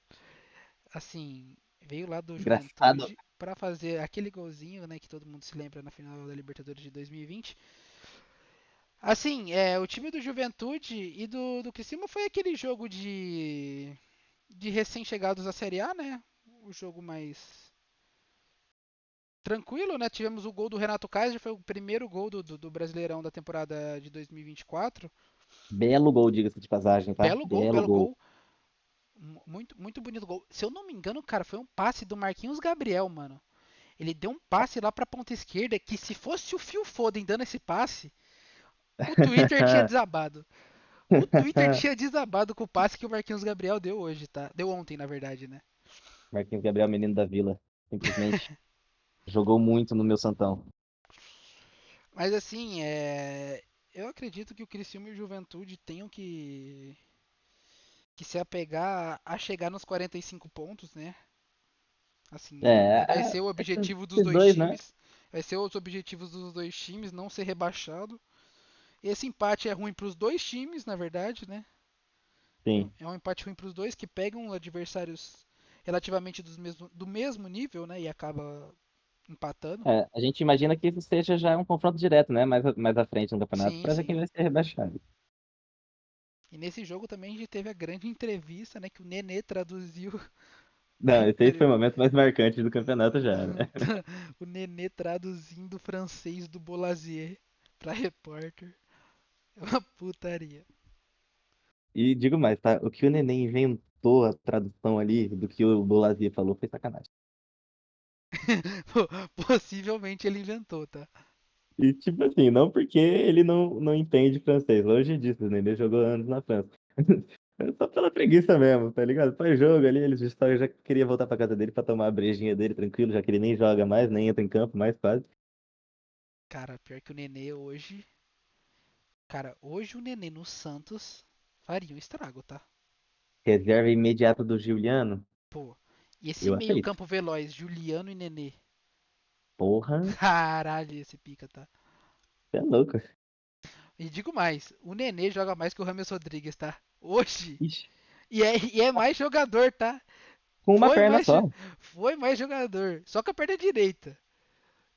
Assim, veio lá do
Engraçado.
Juventude para fazer aquele golzinho, né, que todo mundo se lembra na final da Libertadores de 2020. Assim, o time do Juventude e do Criciúma foi aquele jogo de recém-chegados à Série A, né? O jogo mais tranquilo, né? Tivemos o gol do Renato Kaiser, foi o primeiro gol do Brasileirão da temporada de 2024.
Belo gol, diga-se de passagem, tá?
Belo gol,
Belo
belo
gol.
gol. Muito bonito gol. Se eu não me engano, cara, foi um passe do Marquinhos Gabriel, mano. Ele deu um passe lá pra ponta esquerda que se fosse o Phil Foden dando esse passe, o Twitter tinha desabado. O Twitter tinha desabado com o passe que o Marquinhos Gabriel deu hoje, tá? Deu ontem, na verdade, né?
Marquinhos Gabriel, menino da Vila. Simplesmente jogou muito no meu Santão.
Mas assim, eu acredito que o Criciúma e o Juventude tenham que se apegar a chegar nos 45 pontos, né? Assim, vai ser o objetivo dos
Esses
dois
dois, né?
times. Vai ser os objetivos dos dois times, não ser rebaixado. Esse empate é ruim para os dois times, na verdade, né?
Sim.
É um empate ruim para os dois que pegam adversários relativamente do mesmo nível, né? E acaba empatando.
A gente imagina que isso seja já um confronto direto, né? Mais à frente no campeonato,
Sim,
para ver quem
sim.
vai ser rebaixado.
E nesse jogo também a gente teve a grande entrevista, né? Que o Nenê traduziu
Não, esse
Tá
aí foi o
ligado?
momento mais marcante do campeonato já, né?
O Nenê traduzindo o francês do Bolasier pra repórter. É uma putaria.
E digo mais, tá? O que o Neném inventou a tradução ali do que o Bolazia falou foi sacanagem.
Possivelmente ele inventou, tá?
E tipo assim, não porque ele não entende francês. Longe disso, o Nenê jogou anos na França. É só pela preguiça mesmo, tá ligado? Faz jogo ali, ele já queria voltar pra casa dele pra tomar a brejinha dele tranquilo, já que ele nem joga mais, nem entra em campo mais quase.
Cara, pior que o Nenê hoje. Cara, hoje o Nenê no Santos faria um estrago, tá?
Reserva imediata do Giuliano,
Pô. E esse
eu aceito.
meio-campo veloz, Juliano e Nenê.
Porra,
Caralho, esse pica, tá?
você é louco.
E digo mais, o Nenê joga mais que o Rames Rodrigues, tá? Hoje.
Ixi,
E é mais jogador, tá?
com uma
Foi
perna
mais,
só.
foi mais jogador. Só com a perna direita.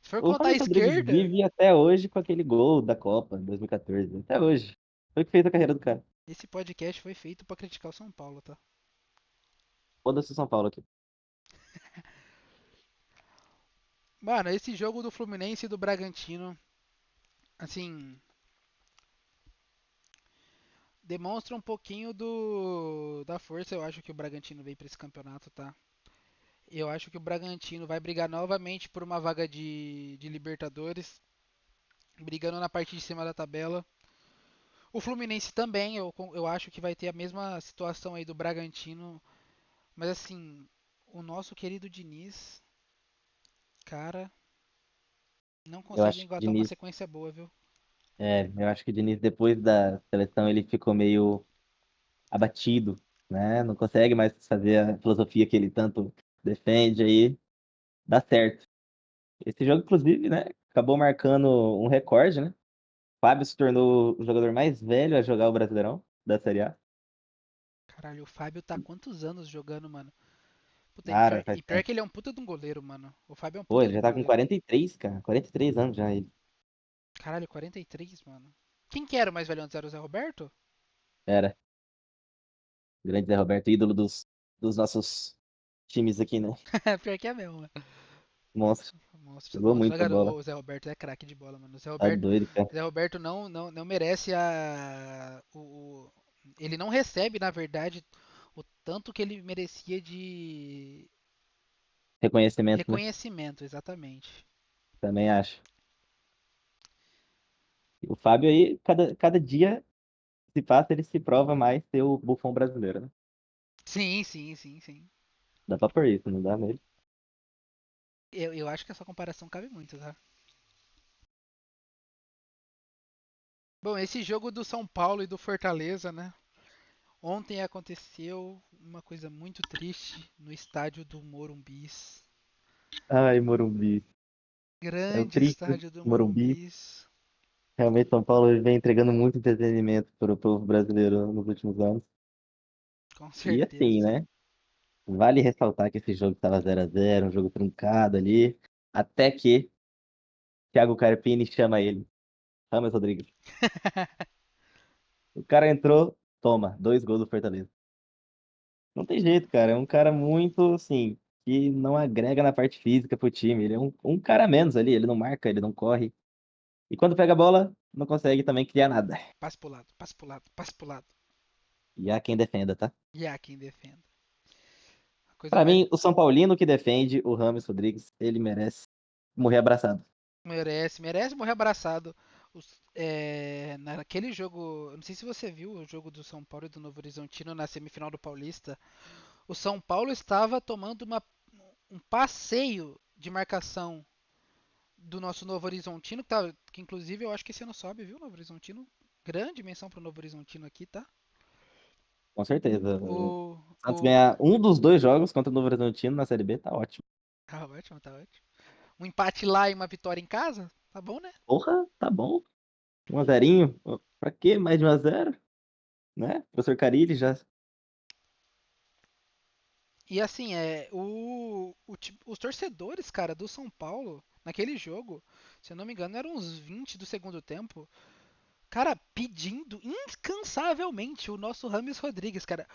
Se for
O
contar a
James Rodrigues
esquerda,
vive até hoje com aquele gol da Copa 2014. Até hoje. Foi o que fez a carreira do cara.
esse podcast foi feito pra criticar o São Paulo, tá?
Foda-se o São Paulo aqui.
Mano, esse jogo do Fluminense e do Bragantino, assim, demonstra um pouquinho da força, eu acho que o Bragantino veio pra esse campeonato, tá? Eu acho que o Bragantino vai brigar novamente por uma vaga de Libertadores, brigando na parte de cima da tabela. O Fluminense também, eu acho que vai ter a mesma situação aí do Bragantino. Mas assim, o nosso querido Diniz, cara, não
Eu
consegue
acho que o
engatar uma
Diniz,
sequência boa, viu?
eu acho que o Diniz, depois da seleção, ele ficou meio abatido, né? Não consegue mais fazer a filosofia que ele tanto defende aí. Dá certo. Esse jogo, inclusive, né? Acabou marcando um recorde, né? Fábio se tornou o jogador mais velho a jogar o Brasileirão da Série A.
Caralho, o Fábio tá há quantos anos jogando, mano? Puta,
Cara,
e
faz
pior
tempo.
que ele é um puta de um goleiro, mano. O Fábio é um
Pô,
puta
ele
de
já
um
tá com
goleiro.
43, cara. 43 anos já ele.
Caralho, 43, mano. Quem que era o mais velho antes? Era o Zé Roberto?
Era. Grande Zé Roberto, ídolo dos nossos times aqui, né?
Pior que é mesmo, mano.
Monstro.
Monstro,
Jogou
monstro.
muita
Agora,
bola.
o Zé Roberto é craque de bola, mano.
Tá doido, cara.
Zé Roberto não merece ele não recebe, na verdade, o tanto que ele merecia de
Reconhecimento, né?
reconhecimento, exatamente.
Também acho. O Fábio aí, cada dia se passa, ele se prova mais ser o bufão brasileiro, né?
Sim, sim, sim, sim.
Dá pra pôr isso, não dá mesmo?
Eu acho que essa comparação cabe muito, tá? Bom, esse jogo do São Paulo e do Fortaleza, né? Ontem aconteceu uma coisa muito triste no estádio do Morumbis.
Ai, Morumbi. É o
Grande
triste do
estádio do
Morumbi.
Morumbis.
Realmente, São Paulo vem entregando muito entretenimento para o povo brasileiro nos últimos anos.
Com
E assim,
certeza.
né? Vale ressaltar que esse jogo estava 0-0, um jogo truncado ali, até que Thiago Carpini chama ele, James Rodrigues. O cara entrou, toma, 2 gols do Fortaleza. Não tem jeito, cara. É um cara muito, assim, que não agrega na parte física pro time. Ele é um cara a menos ali, ele não marca, ele não corre. E quando pega a bola, não consegue também criar nada.
Passe pro lado, passe pro lado, passe pro lado.
E há quem defenda, tá?
E há quem defenda. A coisa
Pra
mais
mim, o São Paulino que defende o James Rodrigues, ele merece morrer abraçado.
merece morrer abraçado. Naquele jogo, eu não sei se você viu o jogo do São Paulo e do Novo Horizontino na semifinal do Paulista. O São Paulo estava tomando um passeio de marcação do nosso Novo Horizontino, que inclusive eu acho que esse ano sobe, viu, Novo Horizontino? Grande menção pro Novo Horizontino aqui, tá?
Com certeza. O
O,
Santos
o...
ganhar um dos 2 jogos contra o Novo Horizontino na Série B, tá ótimo.
Tá ótimo, tá ótimo. Um empate lá e uma vitória em casa, tá bom, né?
Porra, tá bom. 1-0. Pra quê? Mais de 1-0? Né? Professor Carilli já.
E assim, os torcedores, cara, do São Paulo, naquele jogo, se eu não me engano, eram uns 20 do segundo tempo, cara, pedindo incansavelmente o nosso Rames Rodrigues, cara.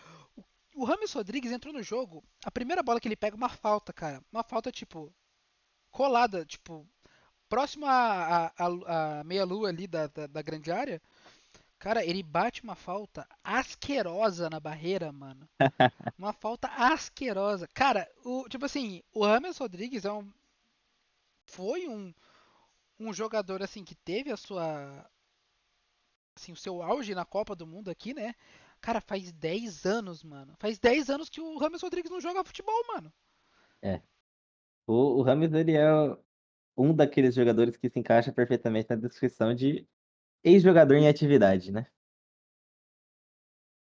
O, o Rames Rodrigues entrou no jogo, a primeira bola que ele pega é uma falta, cara. Uma falta, tipo, colada, tipo, próximo à meia-lua ali da grande área. Cara, ele bate uma falta asquerosa na barreira, mano. Uma falta asquerosa. Cara, tipo assim, o Rames Rodrigues foi um jogador assim que teve a sua assim, o seu auge na Copa do Mundo aqui, né? Cara, faz 10 anos, mano. Faz 10 anos que o Rames Rodrigues não joga futebol, mano.
É. O Rames, ele é um daqueles jogadores que se encaixa perfeitamente na descrição de ex-jogador em atividade, né?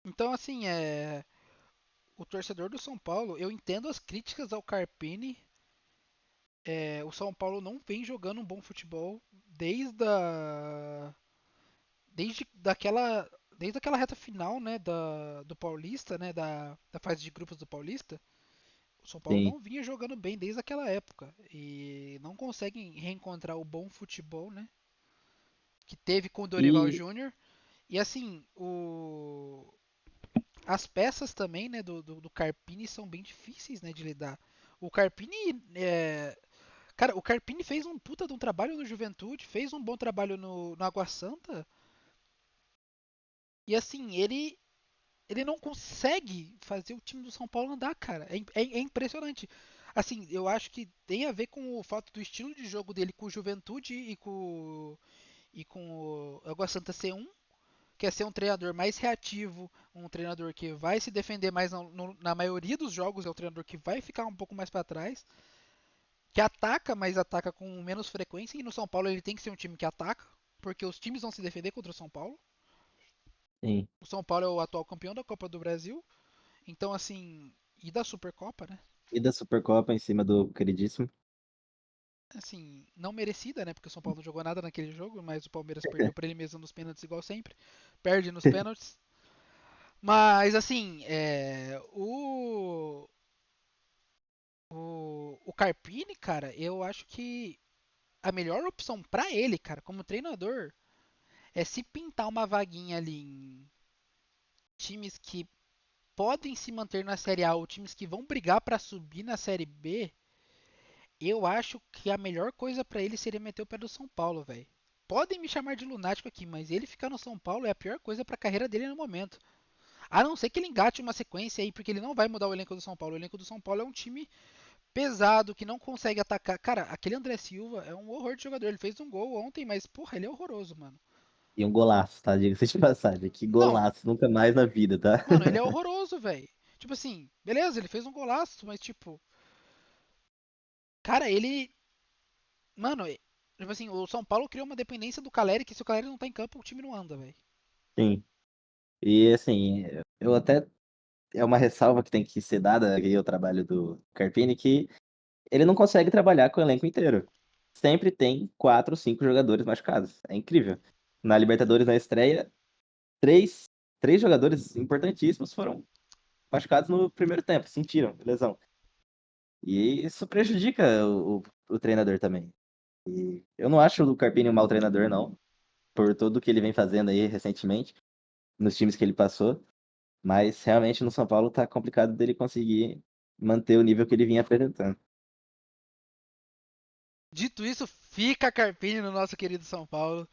Então, assim, o torcedor do São Paulo, eu entendo as críticas ao Carpini. O São Paulo não vem jogando um bom futebol desde daquela desde aquela reta final, né, do Paulista, né, da fase de grupos do Paulista. O São Paulo
Sim.
não vinha jogando bem desde aquela época e não conseguem reencontrar o bom futebol, né, que teve com o Dorival
E,
Júnior. E assim, as peças também, né, do Carpini são bem difíceis, né, de lidar. O Carpini, cara, o Carpini fez um puta de um trabalho no Juventude, fez um bom trabalho no Água Santa. E assim, ele não consegue fazer o time do São Paulo andar, cara. É impressionante. Assim, eu acho que tem a ver com o fato do estilo de jogo dele com o Juventude e com o Água Santa ser que é ser um treinador mais reativo, um treinador que vai se defender mais na maioria dos jogos, é um treinador que vai ficar um pouco mais para trás, que ataca, mas ataca com menos frequência, e no São Paulo ele tem que ser um time que ataca, porque os times vão se defender contra o São Paulo.
sim.
O São Paulo é o atual campeão da Copa do Brasil, então assim, e da Supercopa, né?
E da Supercopa em cima do queridíssimo.
Assim, não merecida, né? Porque o São Paulo não jogou nada naquele jogo, mas o Palmeiras perdeu para ele mesmo nos pênaltis igual sempre. Perde nos pênaltis. Mas assim, o Carpini, cara, eu acho que a melhor opção pra ele, cara, como treinador, é se pintar uma vaguinha ali em times que podem se manter na Série A ou times que vão brigar pra subir na Série B. Eu acho que a melhor coisa pra ele seria meter o pé do São Paulo, velho. Podem me chamar de lunático aqui, mas ele ficar no São Paulo é a pior coisa pra carreira dele no momento. A não ser que ele engate uma sequência aí, porque ele não vai mudar o elenco do São Paulo. O elenco do São Paulo é um time pesado, que não consegue atacar. Cara, aquele André Silva é um horror de jogador. Ele fez um gol ontem, mas, porra, ele é horroroso, mano.
E um golaço, tá? Diga-se de passagem. Que
Não,
golaço. Nunca mais na vida, tá?
mano, ele é horroroso, velho. Tipo assim, beleza, ele fez um golaço, mas, tipo, cara, ele. Mano, tipo assim, o São Paulo criou uma dependência do Caleri, que se o Caleri não tá em campo, o time não anda, velho.
Sim. E assim, eu até. É uma ressalva que tem que ser dada aí ao trabalho do Carpini, que ele não consegue trabalhar com o elenco inteiro. Sempre tem 4, 5 jogadores machucados. É incrível. Na Libertadores, na estreia, três, três jogadores importantíssimos foram machucados no primeiro tempo, sentiram lesão. E isso prejudica o treinador também. E eu não acho o Carpini um mau treinador, não, por tudo que ele vem fazendo aí recentemente, nos times que ele passou. Mas realmente no São Paulo tá complicado dele conseguir manter o nível que ele vinha apresentando.
Dito isso, fica Carpini no nosso querido São Paulo.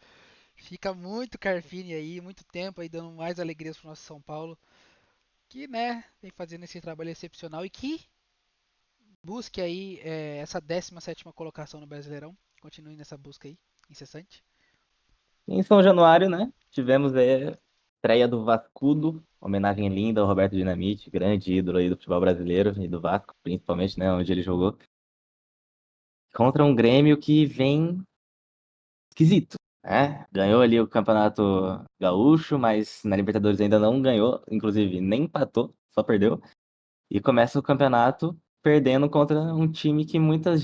Fica muito Carpini aí, muito tempo aí dando mais alegrias pro nosso São Paulo. Que, né, vem fazendo esse trabalho excepcional e que busque aí essa 17ª colocação no Brasileirão. Continue nessa busca aí, incessante.
Em São Januário, né, tivemos aí a estreia do Vascudo, homenagem linda ao Roberto Dinamite, grande ídolo aí do futebol brasileiro e do Vasco, principalmente, né, onde ele jogou, contra um Grêmio que vem esquisito, né? Ganhou ali o Campeonato Gaúcho, mas na Libertadores ainda não ganhou, inclusive nem empatou, só perdeu. E começa o campeonato perdendo contra um time que muitas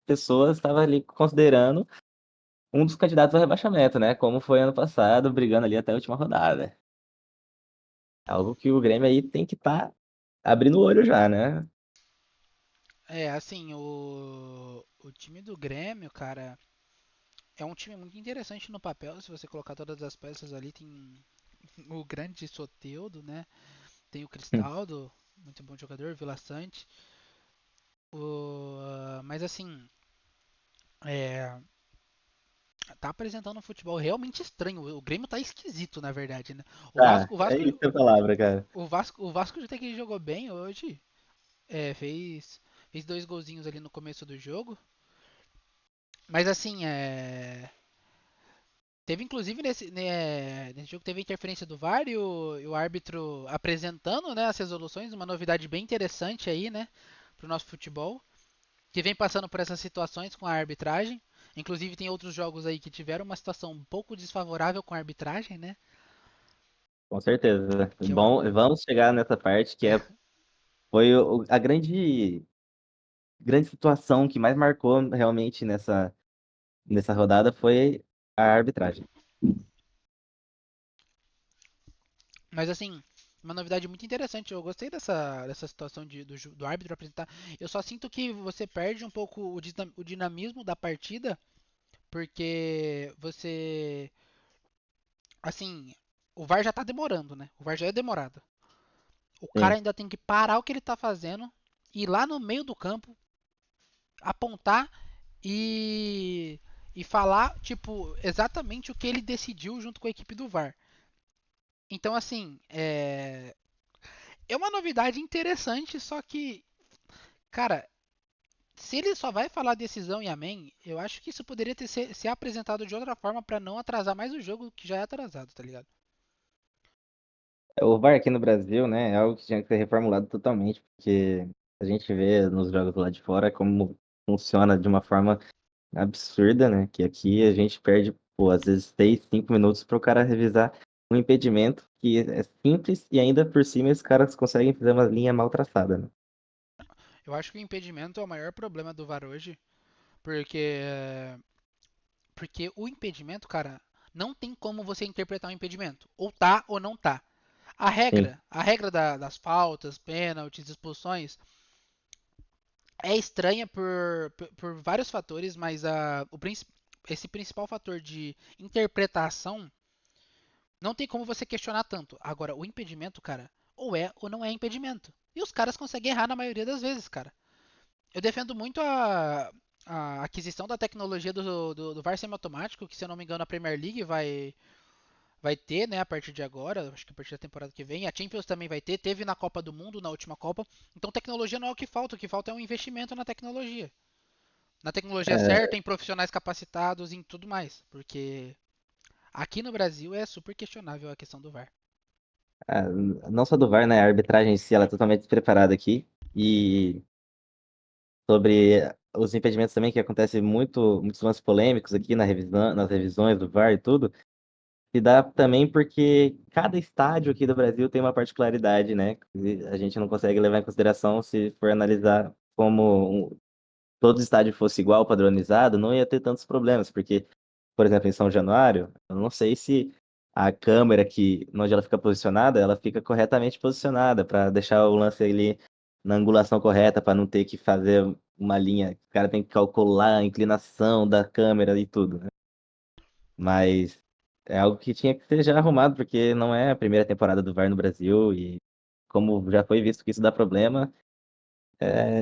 pessoas estavam ali considerando um dos candidatos ao rebaixamento, né? Como foi ano passado, brigando ali até a última rodada. Algo que o Grêmio aí tem que estar abrindo o olho já, né?
Assim, o time do Grêmio, cara, é um time muito interessante no papel. Se você colocar todas as peças ali, tem o grande Soteldo, né? Tem o Cristaldo, muito bom jogador, Vila Sante. Mas assim, é, tá apresentando um futebol realmente estranho. O Grêmio tá esquisito, na verdade, né? O
Tá,
Vasco, o
é
Vasco,
isso a palavra, cara.
o Vasco até que jogou bem hoje. Fez dois golzinhos ali no começo do jogo. Mas assim, teve inclusive nesse jogo teve interferência do VAR e o árbitro apresentando, né, as resoluções, uma novidade bem interessante aí, né, pro nosso futebol, que vem passando por essas situações com a arbitragem. Inclusive tem outros jogos aí que tiveram uma situação um pouco desfavorável com a arbitragem, né?
Com certeza.
Que eu,
Bom, vamos chegar nessa parte foi a grande situação que mais marcou realmente nessa rodada foi a arbitragem.
mas assim, uma novidade muito interessante. Eu gostei dessa situação do árbitro apresentar. Eu só sinto que você perde um pouco o dinamismo da partida, porque assim, o VAR já tá demorando, né? O VAR já é demorado. O cara
Sim.
ainda tem que parar o que ele tá fazendo, ir lá no meio do campo, apontar e falar, tipo, exatamente o que ele decidiu junto com a equipe do VAR. Então, assim, é uma novidade interessante, só que, cara, se ele só vai falar decisão e amém, eu acho que isso poderia ser apresentado de outra forma pra não atrasar mais o jogo que já é atrasado, tá ligado?
O VAR aqui no Brasil, né, é algo que tinha que ser reformulado totalmente, porque a gente vê nos jogos lá de fora como funciona de uma forma absurda, né? Que aqui a gente perde, pô, às vezes 6, 5 minutos para o cara revisar um impedimento que é simples e ainda por cima os caras conseguem fazer uma linha mal traçada, né?
Eu acho que o impedimento é o maior problema do VAR hoje, porque o impedimento, cara, não tem como você interpretar um impedimento, ou tá ou não tá. A
Sim.
regra, a regra das faltas, pênaltis, expulsões é estranha por vários fatores, mas esse principal fator de interpretação não tem como você questionar tanto. Agora, o impedimento, cara, ou é ou não é impedimento. E os caras conseguem errar na maioria das vezes, cara. Eu defendo muito a aquisição da tecnologia do VAR semiautomático, que se eu não me engano a Premier League vai ter, né, a partir de agora, acho que a partir da temporada que vem. A Champions também vai ter, teve na Copa do Mundo, na última Copa. Então tecnologia não é o que falta é um investimento na tecnologia. Na tecnologia
É,
certa, em profissionais capacitados, em tudo mais. Porque aqui no Brasil é super questionável a questão do VAR.
não só do VAR, né? A arbitragem em si, ela é totalmente despreparada aqui. E sobre os impedimentos também, que acontece muitos lances polêmicos aqui nas revisões do VAR e tudo, se dá também porque cada estádio aqui do Brasil tem uma particularidade, né? Que a gente não consegue levar em consideração se for analisar como todo estádio fosse igual, padronizado, não ia ter tantos problemas, porque, por exemplo, em São Januário, eu não sei se a câmera onde ela fica posicionada, ela fica corretamente posicionada para deixar o lance ali na angulação correta, para não ter que fazer uma linha, o cara tem que calcular a inclinação da câmera e tudo, né? Mas é algo que tinha que ser já arrumado, porque não é a primeira temporada do VAR no Brasil e como já foi visto que isso dá problema,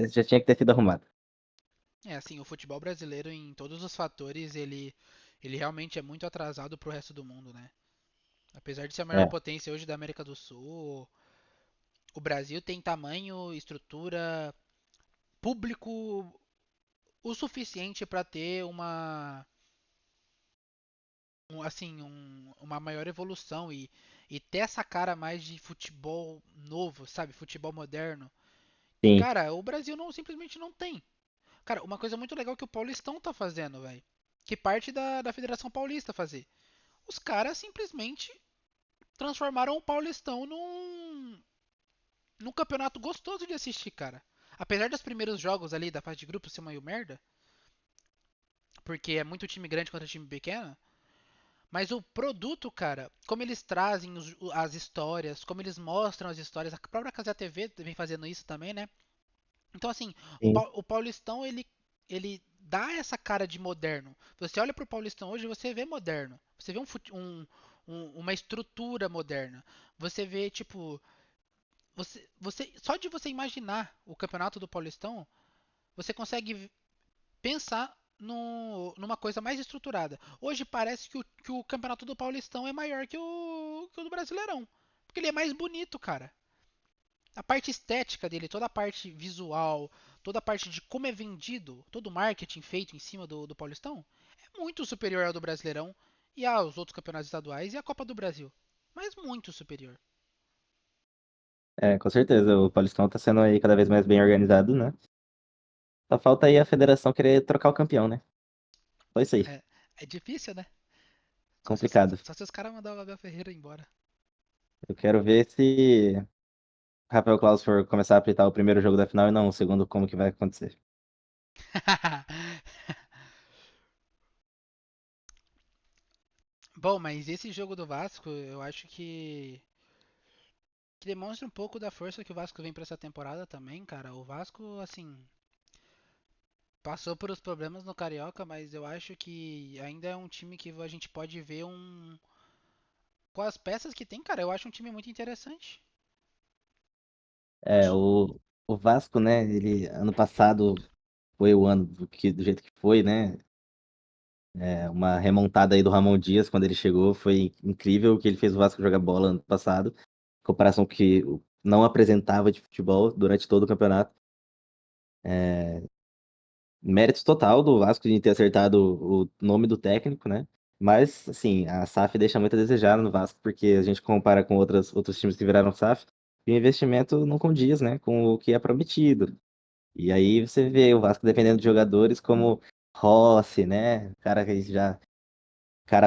já tinha que ter sido arrumado.
É assim, o futebol brasileiro em todos os fatores, ele realmente é muito atrasado pro resto do mundo, né? Apesar de ser a maior
É.
potência hoje da América do Sul, o Brasil tem tamanho, estrutura, público o suficiente para ter uma maior evolução e ter essa cara mais de futebol novo, sabe? Futebol moderno. Que,
Sim.
cara, o Brasil não simplesmente não tem. Cara, uma coisa muito legal que o Paulistão tá fazendo, velho. Que parte da Federação Paulista fazer. Os caras simplesmente transformaram o Paulistão num campeonato gostoso de assistir, cara. Apesar dos primeiros jogos ali da fase de grupo ser meio merda, porque é muito time grande contra time pequeno, mas o produto, cara, como eles trazem as histórias, como eles mostram as histórias, a própria Casa TV vem fazendo isso também, né? Então, assim,
Sim.
O Paulistão, ele dá essa cara de moderno. Você olha pro Paulistão hoje, você vê moderno. Você vê uma estrutura moderna. Você vê, tipo, Só de você imaginar o campeonato do Paulistão, você consegue pensar numa coisa mais estruturada. Hoje parece que o campeonato do Paulistão é maior que o do Brasileirão. Porque ele é mais bonito, cara. A parte estética dele, toda a parte visual, toda a parte de como é vendido, todo o marketing feito em cima do Paulistão, é muito superior ao do Brasileirão e aos outros campeonatos estaduais e à Copa do Brasil. Mas muito superior.
É, com certeza, o Paulistão tá sendo aí cada vez mais bem organizado, né? Só falta aí a federação querer trocar o campeão, né? Só isso aí.
É, é difícil, né?
Complicado.
Só se os caras mandar o Abel Ferreira embora.
Eu quero ver se o Rafael Claus for começar a apitar o primeiro jogo da final e não o segundo, como que vai acontecer.
Bom, mas esse jogo do Vasco, eu acho que demonstra um pouco da força que o Vasco vem pra essa temporada também, cara. O Vasco, assim, passou por os problemas no Carioca, mas eu acho que ainda é um time que a gente pode ver um. Com as peças que tem, cara, eu acho um time muito interessante.
É, o Vasco, né? Ele ano passado foi o ano do jeito que foi, né? É, uma remontada aí do Ramon Dias quando ele chegou. Foi incrível o que ele fez o Vasco jogar bola ano passado. Em comparação com o que não apresentava de futebol durante todo o campeonato. Mérito total do Vasco de ter acertado o nome do técnico, né? Mas, assim, a SAF deixa muito a desejar no Vasco, porque a gente compara com outros times que viraram SAF, e o investimento não condiz, né, com o que é prometido. E aí você vê o Vasco dependendo de jogadores como Rossi, né? Cara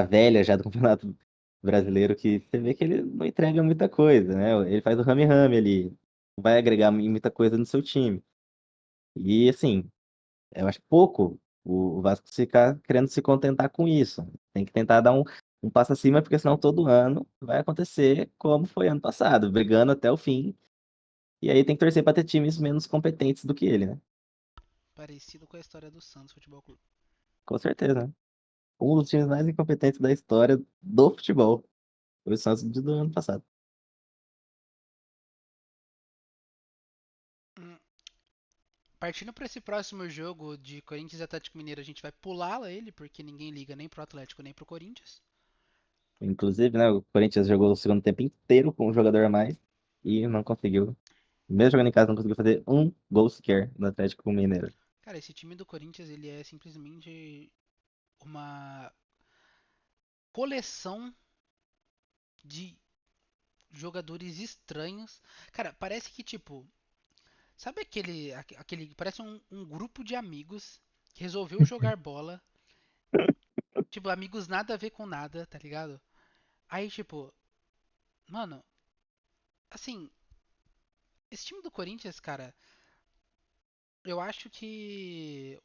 velha já do Campeonato Brasileiro, que você vê que ele não entrega muita coisa, né? Ele faz o rame-rame ali, não vai agregar muita coisa no seu time. E assim, eu acho pouco o Vasco ficar querendo se contentar com isso. Tem que tentar dar um passo acima, porque senão todo ano vai acontecer como foi ano passado, brigando até o fim. E aí tem que torcer para ter times menos competentes do que ele, né?
Parecido com a história do Santos Futebol Clube.
Com certeza, né? Um dos times mais incompetentes da história do futebol. Foi o Santos do ano passado.
Hum, Partindo para esse próximo jogo de Corinthians e Atlético Mineiro, a gente vai pular ele, porque ninguém liga nem pro Atlético nem pro Corinthians.
Inclusive, né, o Corinthians jogou o segundo tempo inteiro com um jogador a mais e não conseguiu. Mesmo jogando em casa, não conseguiu fazer um gol sequer no Atlético Mineiro.
Cara, esse time do Corinthians, ele é simplesmente uma coleção de jogadores estranhos. Cara, parece que, tipo, sabe aquele parece um grupo de amigos que resolveu jogar bola, tipo, amigos nada a ver com nada, tá ligado? Aí, tipo, mano, assim, esse time do Corinthians, cara, eu acho o que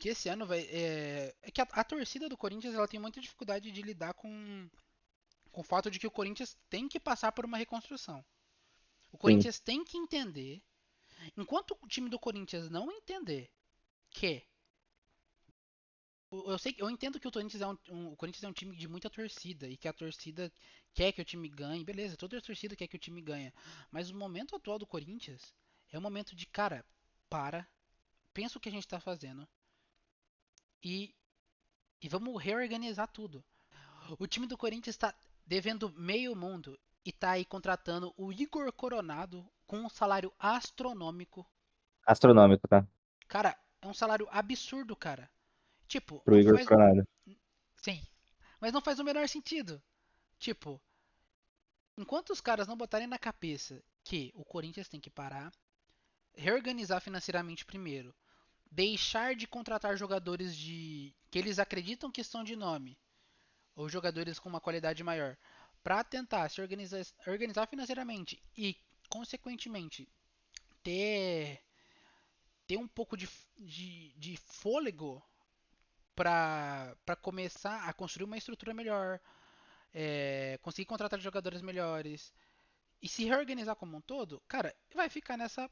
esse ano é que a torcida do Corinthians ela tem muita dificuldade de lidar com o fato de que o Corinthians tem que passar por uma reconstrução. O
Sim,
Corinthians tem que entender, enquanto o time do Corinthians não entender que eu entendo que o Corinthians é um time de muita torcida e que a torcida quer que o time ganhe, beleza, toda a torcida quer que o time ganhe, mas o momento atual do Corinthians é um momento de, cara, para, pensa o que a gente tá fazendo e, e vamos reorganizar tudo. O time do Corinthians está devendo meio mundo e tá aí contratando o Igor Coronado com um salário astronômico.
astronômico, tá?
Cara, é um salário absurdo, cara. Tipo,
Pro
não
Igor
faz.
Coronado.
Sim, mas não faz o menor sentido. Tipo, enquanto os caras não botarem na cabeça que o Corinthians tem que parar, reorganizar financeiramente primeiro, deixar de contratar jogadores de que eles acreditam que são de nome, ou jogadores com uma qualidade maior, para tentar se organizar financeiramente e, consequentemente, ter, ter um pouco de fôlego para começar a construir uma estrutura melhor, conseguir contratar jogadores melhores e se reorganizar como um todo, cara, vai ficar nessa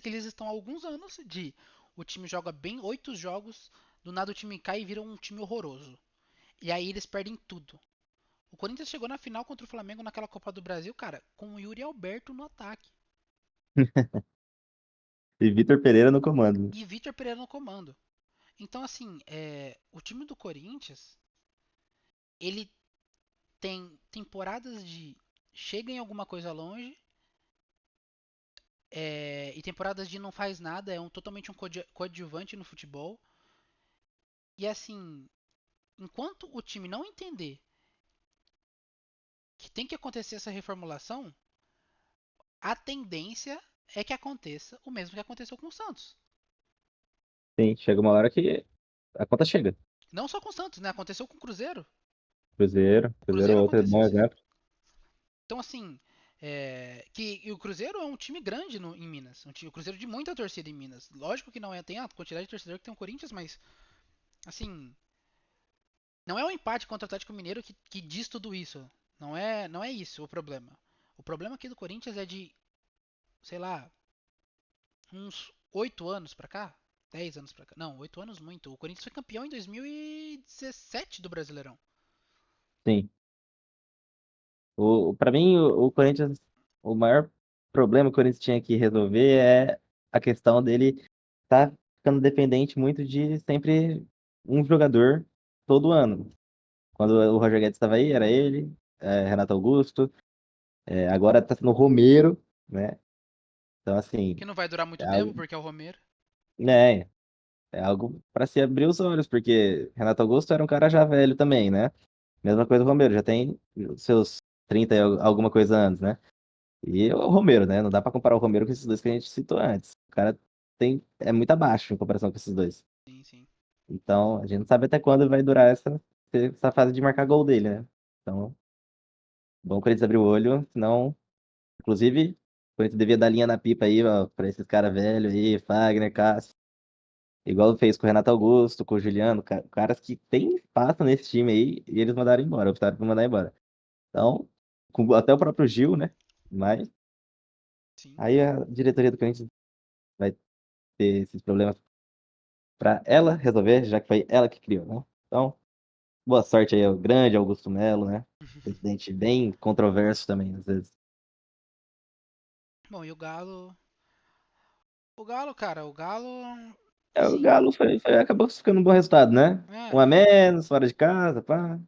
que eles estão há alguns anos de o time joga bem 8 jogos, do nada o time cai e vira um time horroroso. E aí eles perdem tudo. O Corinthians chegou na final contra o Flamengo naquela Copa do Brasil, cara, com o Yuri Alberto no ataque
E Vitor Pereira no comando, né?
e Vitor Pereira no comando. Então, assim, o time do Corinthians, ele tem temporadas de chega em alguma coisa longe e temporadas de não faz nada, totalmente um coadjuvante no futebol. E assim, enquanto o time não entender que tem que acontecer essa reformulação, a tendência é que aconteça o mesmo que aconteceu com o Santos.
Sim, chega uma hora que a conta chega.
Não só com o Santos, né? Aconteceu com o Cruzeiro.
Cruzeiro,
O
Cruzeiro é
Cruzeiro
outro
aconteceu
bom
isso.
exemplo.
Então, assim, e o Cruzeiro é um time grande em Minas. O Cruzeiro de muita torcida em Minas. Lógico que não tem a quantidade de torcedor que tem o Corinthians, mas, assim, não é o empate contra o Atlético Mineiro que diz tudo isso. Não é isso o problema. O problema aqui do Corinthians é de, sei lá, uns 8 anos pra cá. 10 anos pra cá. Não, 8 anos muito. O Corinthians foi campeão em 2017 do Brasileirão.
Sim. Pra mim, o Corinthians, o maior problema que o Corinthians tinha que resolver é a questão dele tá ficando dependente muito de sempre um jogador todo ano. Quando o Roger Guedes estava aí, era ele, Renato Augusto, agora tá sendo o Romero, né? Então, assim,
Que não vai durar
é
muito tempo,
algo,
porque é o Romero.
né, é algo para se abrir os olhos, porque Renato Augusto era um cara já velho também, né? Mesma coisa o Romero, já tem seus 30 e alguma coisa anos, né? E o Romero, né? Não dá pra comparar o Romero com esses dois que a gente citou antes. O cara é muito abaixo em comparação com esses dois.
Sim, sim.
Então, a gente não sabe até quando vai durar essa fase de marcar gol dele, né? Então, bom pra eles abrir o olho, senão, inclusive, o Corinthians devia dar linha na pipa aí, ó, pra esses caras velhos aí, Fagner, Cássio. Igual fez com o Renato Augusto, com o Juliano, caras que têm espaço nesse time aí, e eles mandaram embora, optaram por mandar embora. Então, até o próprio Gil, né? Mas
Sim.
aí a diretoria do Corinthians vai ter esses problemas para ela resolver, já que foi ela que criou, né? Então, boa sorte aí ao grande Augusto Melo, né? Presidente bem controverso também, às vezes.
Bom, e o Galo. O Galo, cara, o Galo.
O
Assim.
Galo acabou ficando um bom resultado, né?
É,
Um a menos, fora de casa, pá.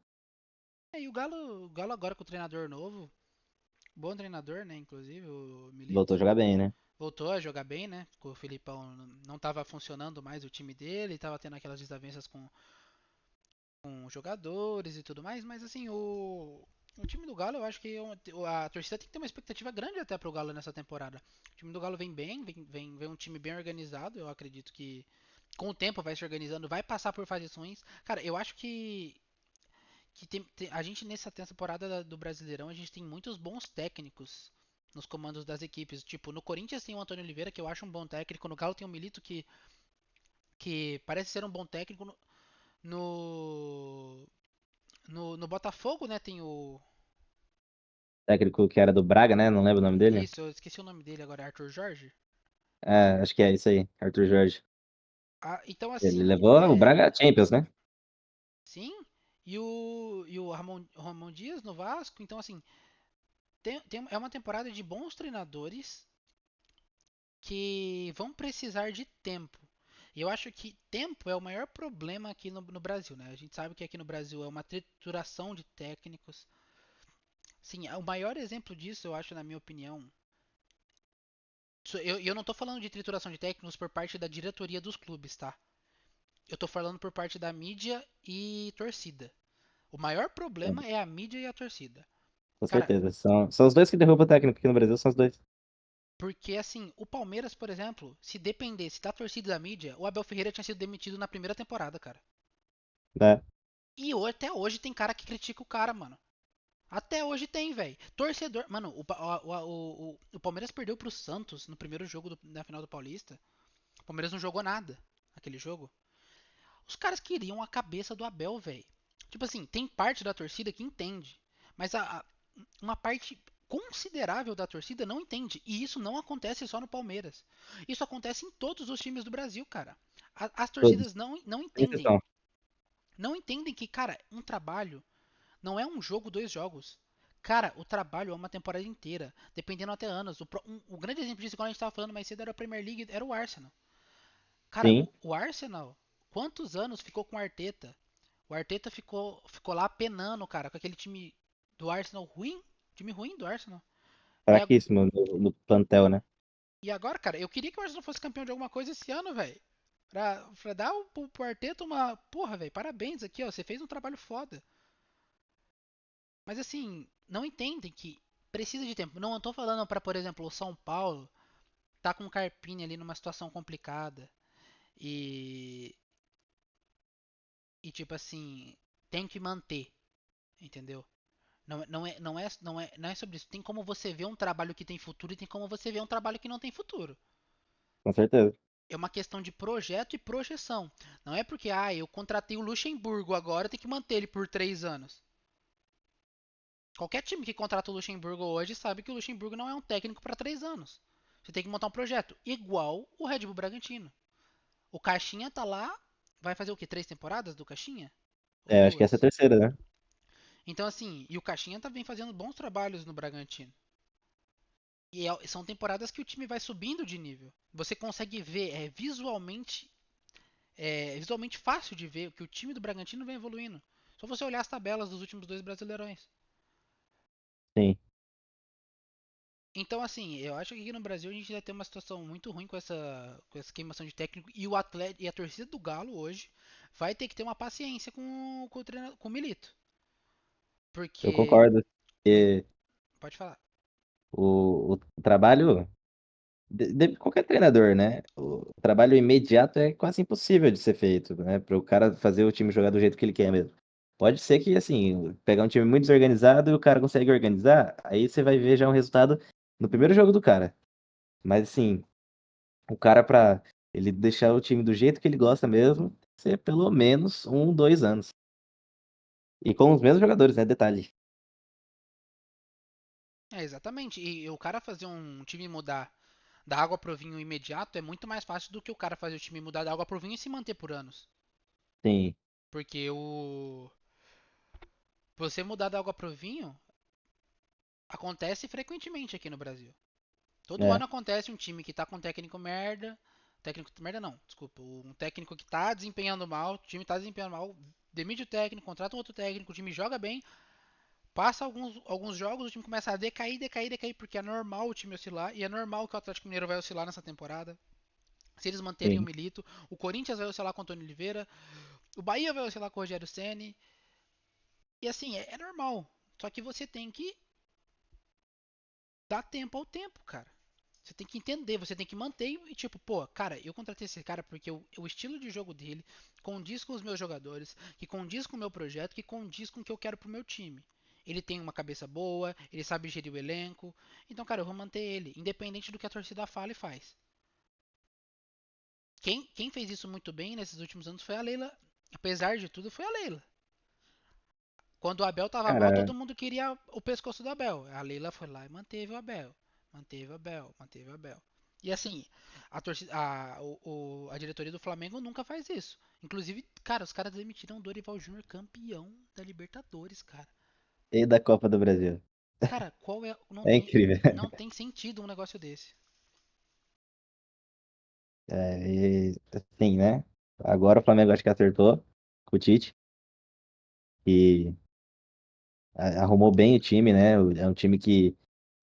e o Galo agora com o treinador novo. Bom treinador, né? Inclusive, o
Voltou a
Milito.
jogar bem, né?
Voltou a jogar bem, né? Com o Filipão não estava funcionando mais o time dele, estava tendo aquelas desavenças com jogadores e tudo mais, mas assim, o time do Galo, eu acho que a torcida tem que ter uma expectativa grande até pro Galo nessa temporada. O time do Galo vem bem, vem um time bem organizado, eu acredito que com o tempo vai se organizando, vai passar por fases ruins. Cara, eu acho que a gente nessa temporada do Brasileirão, a gente tem muitos bons técnicos nos comandos das equipes. Tipo, no Corinthians tem o Antônio Oliveira, que eu acho um bom técnico. No Galo tem o Milito, que parece ser um bom técnico. No, no Botafogo, né, tem o.
Técnico que era do Braga, né? Não lembro o nome dele.
Isso, eu esqueci o nome dele agora, Arthur Jorge.
É, acho que é isso aí, Arthur Jorge.
Então,
Ele
assim,
levou o Braga à Champions, né?
sim. E o Ramon Dias no Vasco. Então, assim, é uma temporada de bons treinadores que vão precisar de tempo. E eu acho que tempo é o maior problema aqui no Brasil, né? A gente sabe que aqui no Brasil é uma trituração de técnicos. Sim, o maior exemplo disso, eu acho, na minha opinião. Eu não tô falando de trituração de técnicos por parte da diretoria dos clubes, tá? Eu tô falando por parte da mídia e torcida. O maior problema é a mídia e a torcida.
Com
Cara,
certeza. São os dois que derrubam o técnico aqui no Brasil, são os dois.
porque assim, o Palmeiras, por exemplo, se dependesse da torcida e da mídia, o Abel Ferreira tinha sido demitido na primeira temporada, cara.
Né?
E até hoje tem cara que critica o cara, mano. Até hoje tem, velho. Torcedor. Mano, o Palmeiras perdeu pro Santos no primeiro jogo da final do Paulista. O Palmeiras não jogou nada naquele jogo. Os caras queriam a cabeça do Abel, velho. Tipo assim, tem parte da torcida que entende. Mas uma parte considerável da torcida não entende. E isso não acontece só no Palmeiras. Isso acontece em todos os times do Brasil, cara. As
Todos.
torcidas não
Sem
entendem.
exceção.
Não entendem que, cara, um trabalho Não é um jogo, dois jogos. Cara, o trabalho é uma temporada inteira, dependendo até anos. O grande exemplo disso, quando a gente tava falando mais cedo, era a Premier League, era o Arsenal. Cara,
Sim,
o Arsenal, quantos anos ficou com o Arteta? O Arteta ficou lá penando, cara, com aquele time do Arsenal ruim, time ruim do Arsenal. E,
fraquíssimo no plantel, né?
e agora, cara, eu queria que o Arsenal fosse campeão de alguma coisa esse ano, velho. Pra dar pro Arteta uma. Porra, velho, parabéns aqui, ó. Você fez um trabalho foda. Mas assim, não entendem que precisa de tempo. Não tô falando pra, por exemplo, o São Paulo tá com o Carpini ali numa situação complicada. E. E tipo assim, tem que manter, entendeu? Não é sobre isso. Tem como você ver um trabalho que tem futuro e tem como você ver um trabalho que não tem futuro.
Com certeza.
É uma questão de projeto e projeção. Não é porque, eu contratei o Luxemburgo agora, eu tenho que manter ele por 3 anos. Qualquer time que contrata o Luxemburgo hoje sabe que o Luxemburgo não é um técnico para 3 anos. Você tem que montar um projeto igual o Red Bull Bragantino. O Caixinha tá lá, vai fazer o quê? 3 temporadas do Caixinha? Ou
É, acho que essa é a
duas?
terceira, né?
Então assim, e o Caixinha tá vem fazendo bons trabalhos no Bragantino. E são temporadas que o time vai subindo de nível. Você consegue ver visualmente fácil de ver que o time do Bragantino vem evoluindo. Só você olhar as tabelas dos últimos dois Brasileirões.
Sim.
Então, assim, eu acho que aqui no Brasil a gente vai ter uma situação muito ruim com essa queimação de técnico e o atleta e a torcida do Galo hoje vai ter que ter uma paciência com o Milito.
Eu
Porque.
concordo. E
Pode falar.
o trabalho de qualquer treinador, né? O trabalho imediato é quase impossível de ser feito, né? Para o cara fazer o time jogar do jeito que ele quer mesmo. Pode ser que, assim, pegar um time muito desorganizado e o cara consegue organizar, aí você vai ver já um resultado no primeiro jogo do cara. Mas, assim, o cara, pra ele deixar o time do jeito que ele gosta mesmo, tem que ser pelo menos 1, 2 anos. E com os mesmos jogadores, né? Detalhe.
Exatamente. E o cara fazer um time mudar da água pro vinho imediato é muito mais fácil do que o cara fazer o time mudar da água pro vinho e se manter por anos.
Sim,
Porque você mudar da água pro vinho acontece frequentemente aqui no Brasil. Todo
é.
ano acontece um time que tá com um técnico merda. Técnico merda não, desculpa. Um técnico que tá desempenhando mal, o time tá desempenhando mal, demite o técnico, contrata um outro técnico, o time joga bem, passa alguns jogos, o time começa a decair, decair, decair, porque é normal o time oscilar, e é normal que o Atlético Mineiro vai oscilar nessa temporada. Se eles manterem o
Sim.
Milito, o Corinthians vai oscilar com o Antônio Oliveira, o Bahia vai oscilar com o Rogério Ceni. E assim, é normal. Só que você tem que dar tempo ao tempo, cara. Você tem que entender, você tem que manter e tipo, pô, cara, eu contratei esse cara porque o estilo de jogo dele condiz com os meus jogadores, que condiz com o meu projeto, que condiz com o que eu quero pro meu time. Ele tem uma cabeça boa, ele sabe gerir o elenco. Então, cara, eu vou manter ele, independente do que a torcida fala e faz. Quem fez isso muito bem nesses últimos anos foi a Leila. Apesar de tudo, foi a Leila. Quando o Abel tava mal,
Cara,
todo mundo queria o pescoço do Abel. A Leila foi lá e manteve o Abel. Manteve o Abel, manteve o Abel. E assim, a, torcida, a diretoria do Flamengo nunca faz isso. Inclusive, cara, os caras demitiram o Dorival Júnior campeão da Libertadores, cara.
e da Copa do Brasil.
Cara, qual é. Não
É
tem,
incrível.
não tem sentido um negócio desse.
É, e, assim, né? Agora o Flamengo acho que acertou com o Tite e arrumou bem o time, né? É um time que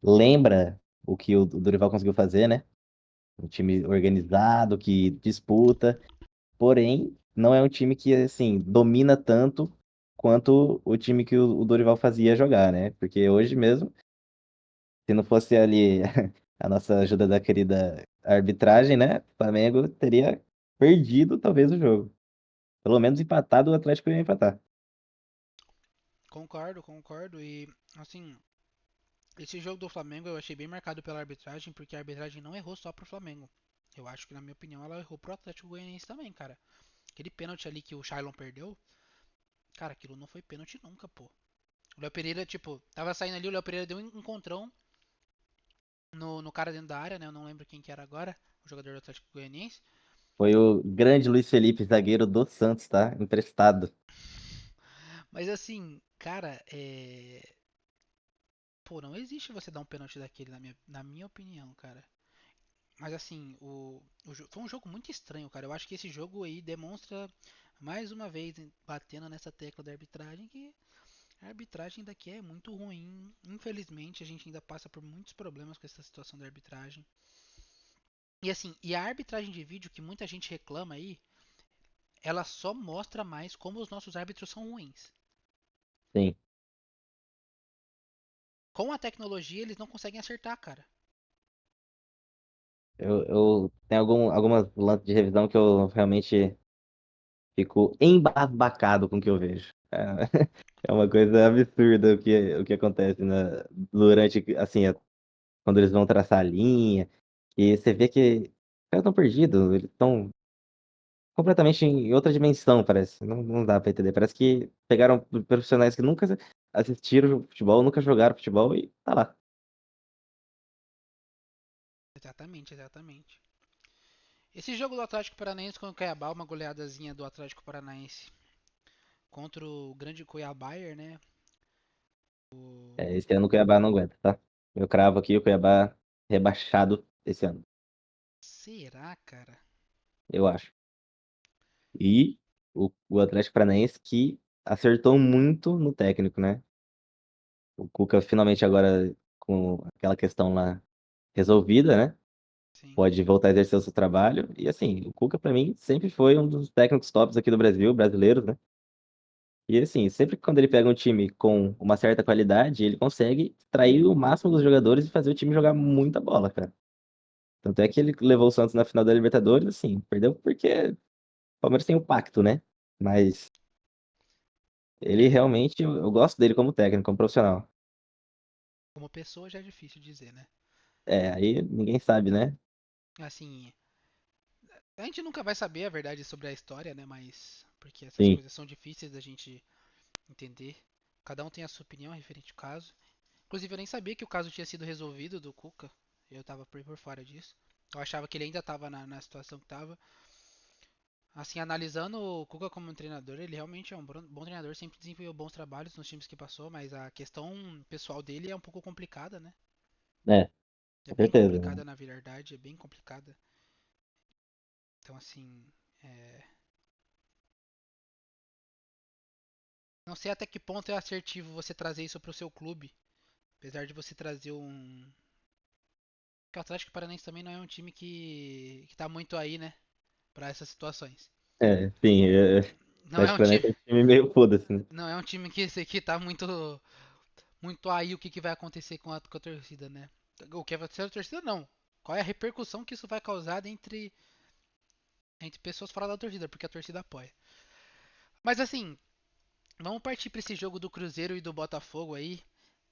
lembra o que o Dorival conseguiu fazer, né? Um time organizado, que disputa, porém, não é um time que, assim, domina tanto quanto o time que o Dorival fazia jogar, né? Porque hoje mesmo, se não fosse ali a nossa ajuda da querida arbitragem, né? O Flamengo teria perdido talvez o jogo. Pelo menos empatado, o Atlético ia empatar.
Concordo, concordo. E assim, esse jogo do Flamengo eu achei bem marcado pela arbitragem, porque a arbitragem não errou só pro Flamengo. Eu acho que, na minha opinião, ela errou pro Atlético Goianiense também, cara. Aquele pênalti ali que o Shailon perdeu, cara, aquilo não foi pênalti nunca, pô. O Léo Pereira, tipo, tava saindo ali, o Léo Pereira deu um encontrão no cara dentro da área, né? Eu não lembro quem que era agora, o jogador do Atlético Goianiense.
Foi o grande Luiz Felipe, zagueiro do Santos, tá? Emprestado.
Mas assim, cara, pô, não existe você dar um pênalti daquele, na minha opinião, cara. Mas assim, foi um jogo muito estranho, cara. Eu acho que esse jogo aí demonstra mais uma vez, batendo nessa tecla da arbitragem, que a arbitragem daqui é muito ruim. Infelizmente, a gente ainda passa por muitos problemas com essa situação da arbitragem. E assim, e a arbitragem de vídeo que muita gente reclama aí, ela só mostra mais como os nossos árbitros são ruins.
Sim.
Com a tecnologia, eles não conseguem acertar, cara.
Eu tenho algumas lances de revisão que eu realmente fico embasbacado com o que eu vejo. É uma coisa absurda o que acontece durante, assim, quando eles vão traçar a linha. E você vê que os caras estão perdidos, eles estão completamente em outra dimensão, parece. Não dá pra entender. Parece que pegaram profissionais que nunca assistiram futebol, nunca jogaram futebol e tá lá.
Exatamente, exatamente. Esse jogo do Atlético Paranaense com o Cuiabá, uma goleadazinha do Atlético Paranaense contra o grande Cuiabá, né? O...
Esse ano o Cuiabá não aguenta, tá? Eu cravo aqui o Cuiabá rebaixado esse ano,
Será, cara?
eu acho. E o Atlético Paranaense que acertou muito no técnico, né? O Cuca finalmente agora com aquela questão lá resolvida, né?
Sim.
Pode voltar a exercer o seu trabalho. E assim, o Cuca pra mim sempre foi um dos técnicos tops aqui do Brasil, brasileiros, né? E assim, sempre que quando ele pega um time com uma certa qualidade, ele consegue extrair o máximo dos jogadores e fazer o time jogar muita bola, cara. Tanto é que ele levou o Santos na final da Libertadores, assim, perdeu porque o Palmeiras tem o pacto, né? Mas ele
É,
realmente, eu gosto dele como técnico, como profissional.
como pessoa já é difícil dizer, né?
Aí ninguém sabe, né?
Assim, a gente nunca vai saber a verdade sobre a história, né? Mas porque essas
Sim,
coisas são difíceis da gente entender. Cada um tem a sua opinião referente ao caso. Inclusive, eu nem sabia que o caso tinha sido resolvido do Cuca. Eu tava por fora disso. Eu achava que ele ainda tava na situação que tava. Assim, analisando o Cuca como um treinador, ele realmente é um bom treinador, sempre desempenhou bons trabalhos nos times que passou, mas a questão pessoal dele é um pouco complicada, né? É
com
bem
certeza, né?
complicada, na verdade, é bem complicada. Então, assim, é, não sei até que ponto é assertivo você trazer isso pro seu clube, apesar de você trazer um. Porque o Atlético Paranaense também não é um time que tá muito aí, né? Pra essas situações.
Sim,
Não é
Atlético
um time.
Paranaense é um time meio foda-se, né?
Não é um time que tá muito aí o que vai acontecer com a torcida, né? O que vai acontecer com a torcida, não. Qual é a repercussão que isso vai causar entre pessoas fora da torcida, porque a torcida apoia. Mas assim, vamos partir para esse jogo do Cruzeiro e do Botafogo aí.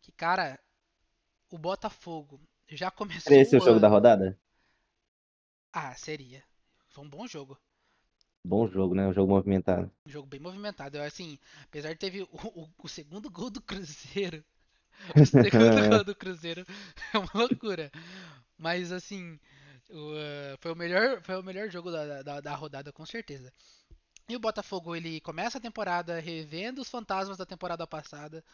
Que, cara, o Botafogo já
Esse é
começou
o
o
jogo da
ano.
rodada?
Ah, seria. Foi um bom jogo.
Bom jogo, né? Um jogo movimentado.
Um jogo bem movimentado. Eu, assim, apesar de teve o segundo gol do Cruzeiro. O segundo gol do Cruzeiro é uma loucura. Mas assim, foi o melhor jogo da rodada, com certeza. E o Botafogo, ele começa a temporada revendo os fantasmas da temporada passada.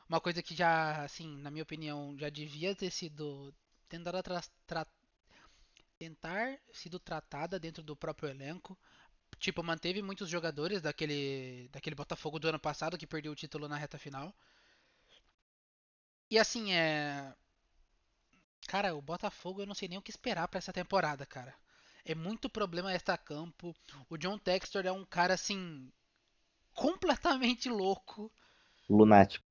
Uma coisa que já, assim, na minha opinião, já devia ter sido tentada tentar sido tratada dentro do próprio elenco. Tipo, manteve muitos jogadores daquele Botafogo do ano passado que perdeu o título na reta final. E assim, cara, o Botafogo eu não sei nem o que esperar pra essa temporada, cara. É muito problema extra-campo. O John Textor é um cara assim completamente louco.
Lunático.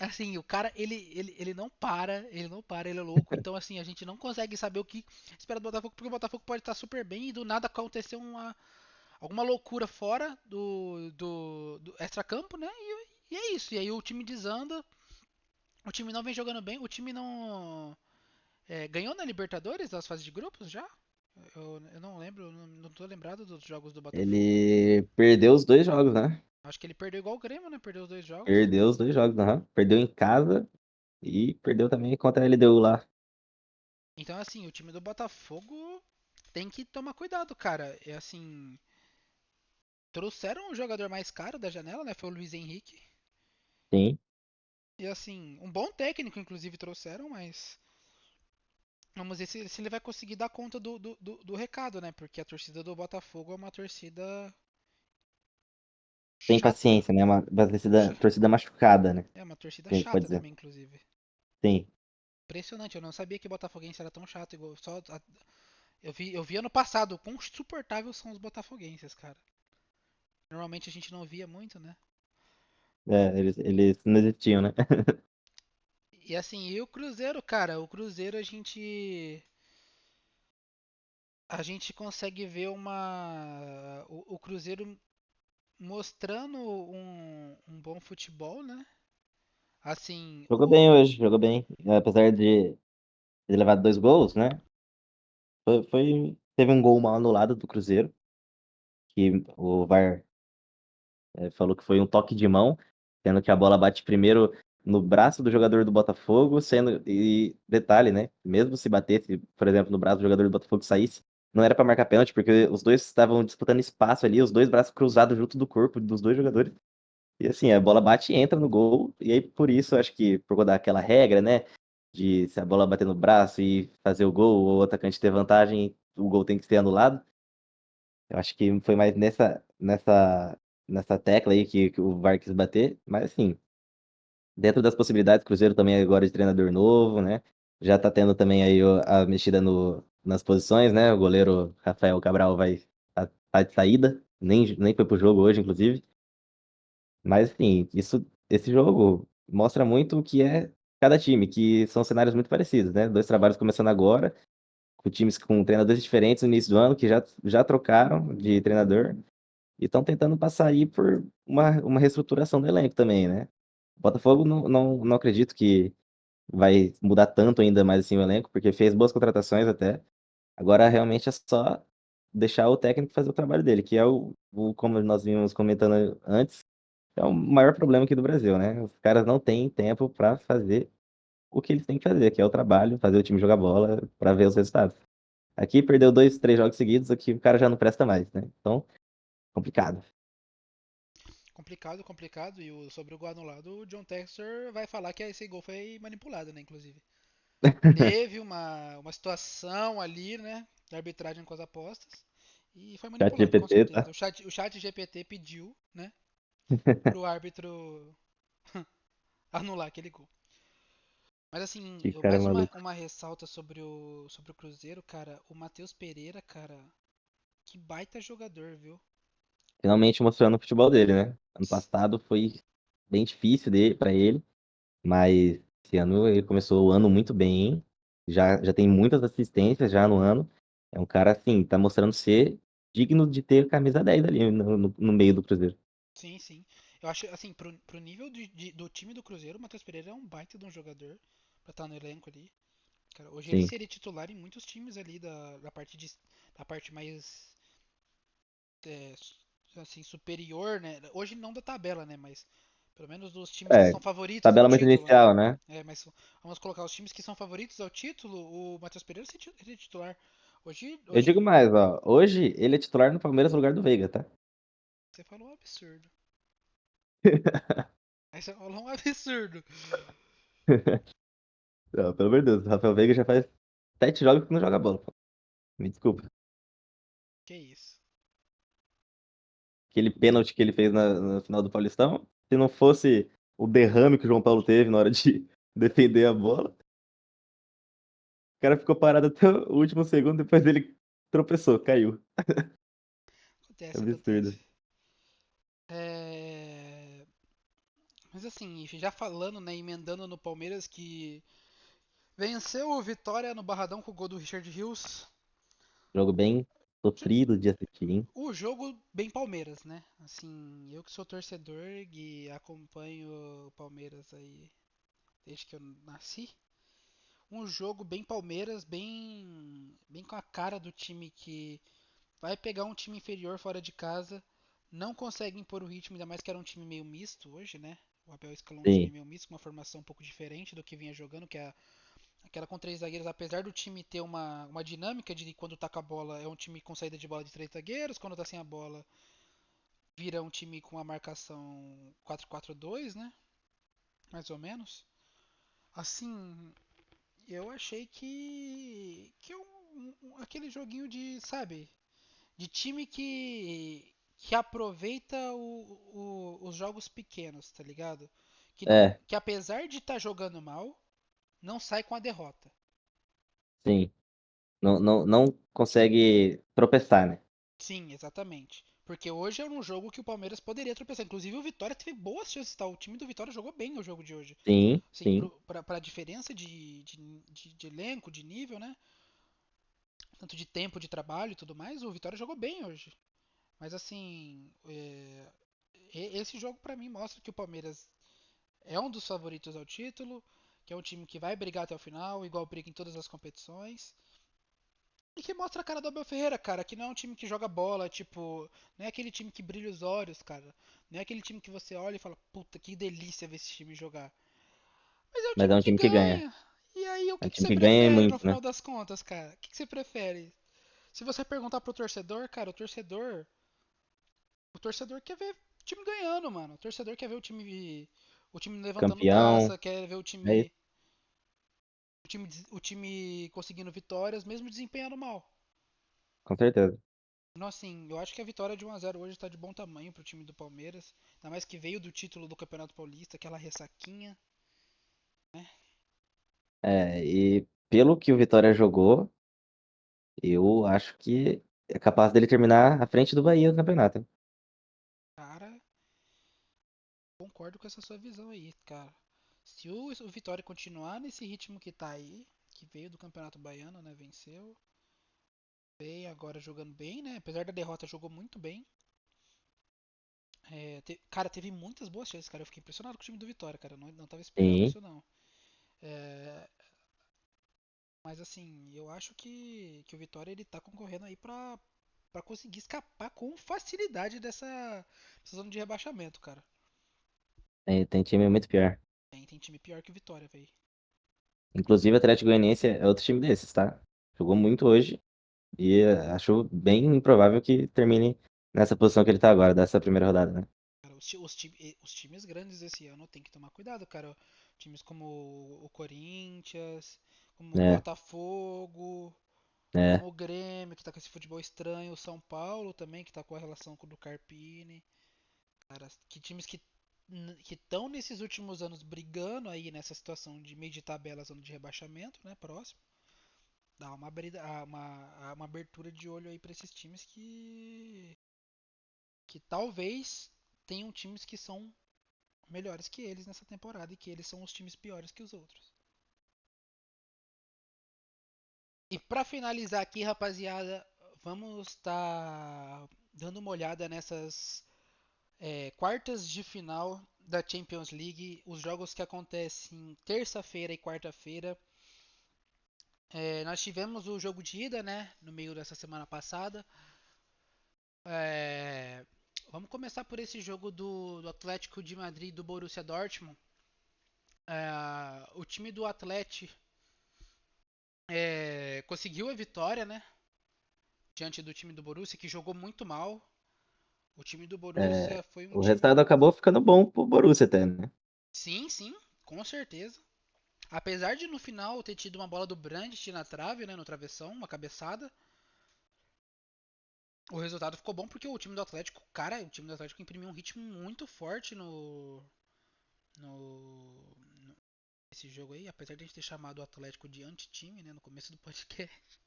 Assim, o cara, ele não para, ele é louco. Então, assim, a gente não consegue saber o que esperar do Botafogo, porque o Botafogo pode estar super bem e do nada acontecer alguma loucura fora do extra-campo, né? E é isso. E aí o time desanda, o time não vem jogando bem, o time não. Ganhou na Libertadores, das fases de grupos já? Eu não lembro, não tô lembrado dos jogos do Botafogo.
Ele perdeu os dois jogos, né?
Acho que ele perdeu igual o Grêmio, né? Perdeu os dois jogos.
Perdeu os dois jogos, aham. Perdeu em casa e perdeu também contra a LDU lá.
Então, assim, o time do Botafogo tem que tomar cuidado, cara. É assim. Trouxeram o jogador mais caro da janela, né? Foi o Luiz Henrique.
Sim.
E assim, um bom técnico, inclusive, trouxeram, mas vamos ver se ele vai conseguir dar conta do recado, né? Porque a torcida do Botafogo é uma torcida
Tem
chata.
paciência, né? Uma torcida,
Cha-
torcida machucada, né?
É uma torcida
Que a gente pode
chata
dizer.
também, inclusive.
Sim.
Impressionante, eu não sabia que botafoguense era tão chato igual. Eu vi ano passado o quão insuportáveis são os botafoguenses, cara. Normalmente a gente não via muito, né?
É, eles não existiam, né?
E assim, e o Cruzeiro, cara, o Cruzeiro a gente consegue ver o Cruzeiro mostrando um bom futebol, né? Assim,
Jogou bem hoje, jogou bem. Apesar de ter levado 2 gols, né? Teve um gol mal anulado do Cruzeiro, que o VAR falou que foi um toque de mão, sendo que a bola bate primeiro no braço do jogador do Botafogo, sendo. E detalhe, né? Mesmo se batesse, por exemplo, no braço do jogador do Botafogo e saísse, não era pra marcar pênalti, porque os dois estavam disputando espaço ali, os dois braços cruzados junto do corpo dos dois jogadores. E assim, a bola bate e entra no gol, e aí por isso, acho que por conta daquela regra, né? De se a bola bater no braço e fazer o gol, ou o atacante ter vantagem, o gol tem que ser anulado. Eu acho que foi mais nessa tecla aí que o VAR quis bater, mas assim, dentro das possibilidades, o Cruzeiro também agora de treinador novo, né? Já tá tendo também aí a mexida nas posições, né? O goleiro Rafael Cabral tá de saída, nem foi pro jogo hoje, inclusive. Mas assim, esse jogo mostra muito o que é cada time, que são cenários muito parecidos, né? Dois trabalhos começando agora, com times com treinadores diferentes no início do ano, que já trocaram de treinador. E estão tentando passar aí por uma reestruturação do elenco também, né? O Botafogo não acredito que vai mudar tanto ainda mais assim o elenco, porque fez boas contratações até. Agora realmente é só deixar o técnico fazer o trabalho dele, que é como nós vimos comentando antes, é o maior problema aqui do Brasil, né? Os caras não têm tempo para fazer o que eles têm que fazer, que é o trabalho, fazer o time jogar bola para ver os resultados. Aqui perdeu 2, 3 jogos seguidos, aqui o cara já não presta mais, né? Então, complicado.
complicado, complicado. E sobre o gol anulado, o John Textor vai falar que esse gol foi manipulado, né? Inclusive. Teve uma situação ali, né? Da arbitragem com as apostas. E foi
Chat
manipulado, com
GPT,
certeza.
tá?
O chat GPT pediu, né? Pro árbitro anular aquele gol. Mas assim,
Que
eu
cara
mais
maluco.
uma ressalta sobre o Cruzeiro, cara. O Matheus Pereira, cara, que baita jogador, viu?
Finalmente mostrando o futebol dele, né? Ano passado foi bem difícil para ele, mas esse ano ele começou o ano muito bem. Já tem muitas assistências já no ano. É um cara, assim, tá mostrando ser digno de ter camisa 10 ali no meio do Cruzeiro.
Sim, sim. Eu acho, assim, pro nível do time do Cruzeiro, o Matheus Pereira é um baita de um jogador pra estar no elenco ali. Cara, hoje ele
Sim.
seria titular em muitos times ali da parte mais é, assim, superior, né? Hoje não da tabela, né? Mas pelo menos dos times que
É,
são favoritos ao
tabela muito
título, né?
inicial, né?
Mas vamos colocar os times que são favoritos ao título, o Matheus Pereira seria titular. Hoje,
Eu
hoje
digo mais, ó. Hoje ele é titular no Palmeiras no lugar do Veiga, tá?
você falou um absurdo. Aí você falou um absurdo.
Não, pelo amor de Deus, o Rafael Veiga já faz 7 jogos que não joga bola, pô. Me desculpa.
Que isso?
Aquele pênalti que ele fez no final do Paulistão, se não fosse o derrame que o João Paulo teve na hora de defender a bola, o cara ficou parado até o último segundo, depois ele tropeçou, caiu.
Acontece, acontece.
Absurdo.
É... Mas assim, já falando, né, emendando no Palmeiras que venceu o Vitória no Barradão com o gol do Richard Rios.
Jogo bem sofrido de assistir, hein?
O jogo bem Palmeiras, né? Assim, eu que sou torcedor e acompanho o Palmeiras aí desde que eu nasci. Um jogo bem Palmeiras, bem com a cara do time que vai pegar um time inferior fora de casa, não consegue impor o ritmo, ainda mais que era um time meio misto hoje, né? O Abel escalou um time
Sim.
meio misto, com uma formação um pouco diferente do que vinha jogando, que é aquela com três zagueiros, apesar do time ter uma dinâmica de quando tá com a bola, é um time com saída de bola de três zagueiros, quando tá sem a bola vira um time com a marcação 4-4-2, né? Mais ou menos. Assim, eu achei que é aquele joguinho de, sabe, de time que aproveita os jogos pequenos, tá ligado? Que não,
É,
que apesar de estar jogando mal, não sai com a derrota.
sim. Não consegue tropeçar, né?
Sim, exatamente. Porque hoje é um jogo que o Palmeiras poderia tropeçar. Inclusive o Vitória teve boas chances, tá? O time do Vitória jogou bem o jogo de hoje.
Sim,
Assim,
sim.
pra diferença de elenco, de nível, né? Tanto de tempo de trabalho e tudo mais, o Vitória jogou bem hoje. Mas assim, esse jogo pra mim mostra que o Palmeiras é um dos favoritos ao título, que é um time que vai brigar até o final, igual briga em todas as competições. E que mostra a cara do Abel Ferreira, cara, que não é um time que joga bola, tipo, não é aquele time que brilha os olhos, cara. Não é aquele time que você olha e fala, puta, que delícia ver esse time jogar. Mas é um
Mas é
time
um
que
time que ganha.
ganha. E aí, o
É um
que, que
time
você
que ganha
prefere no
muito, né?
final das contas, cara? O que, que você prefere? Se você perguntar pro torcedor, cara, o torcedor quer ver o time ganhando, mano. O torcedor quer ver o time levantando
Campeão.
taça, quer ver o
É isso,
time, o time, o time conseguindo vitórias, mesmo desempenhando mal.
com certeza.
Então, assim, eu acho que a vitória de 1-0 hoje tá de bom tamanho pro time do Palmeiras. Ainda mais que veio do título do Campeonato Paulista, aquela ressaquinha, né?
É, e pelo que o Vitória jogou, eu acho que é capaz dele terminar à frente do Bahia no campeonato.
Cara, concordo com essa sua visão aí, cara. Se o Vitória continuar nesse ritmo que tá aí, que veio do Campeonato Baiano, né? Venceu. Bem, agora jogando bem, né? Apesar da derrota, jogou muito bem. Cara, teve muitas boas chances, cara. Eu fiquei impressionado com o time do Vitória, cara. Eu não tava esperando
Sim,
isso, não. É, mas assim, eu acho que o Vitória ele tá concorrendo aí pra conseguir escapar com facilidade dessa zona de rebaixamento, cara.
tem time muito pior.
Tem time pior que o Vitória, velho.
Inclusive, o Atlético Goianiense é outro time desses, tá? Jogou muito hoje e acho bem improvável que termine nessa posição que ele tá agora, dessa primeira rodada, né?
Cara, os times grandes esse ano tem que tomar cuidado, cara. Times como o Corinthians, como o
É,
Botafogo,
é,
como o Grêmio, que tá com esse futebol estranho, o São Paulo também, que tá com a relação com o do Carpini. Cara, que times que estão nesses últimos anos brigando aí nessa situação de meio de tabela, zona de rebaixamento, né, próximo. Dá uma abertura de olho aí pra esses times que talvez tenham times que são melhores que eles nessa temporada e que eles são os times piores que os outros. E pra finalizar aqui, rapaziada, vamos estar dando uma olhada nessas quartas de final da Champions League, os jogos que acontecem terça-feira e quarta-feira. Nós tivemos o jogo de ida, né, no meio dessa semana passada. É, vamos começar por esse jogo do Atlético de Madrid e do Borussia Dortmund. O time do Atlético conseguiu a vitória, né, diante do time do Borussia, que jogou muito mal. O time do
é.
Borussia foi um
O
time.
resultado acabou ficando bom pro Borussia até, né?
Sim, sim, com certeza. Apesar de no final ter tido uma bola do Brandt na trave, né, no travessão, uma cabeçada, o resultado ficou bom porque o time do Atlético, cara, o time do Atlético imprimiu um ritmo muito forte no nesse jogo aí, apesar de a gente ter chamado o Atlético de anti-time, né, no começo do podcast.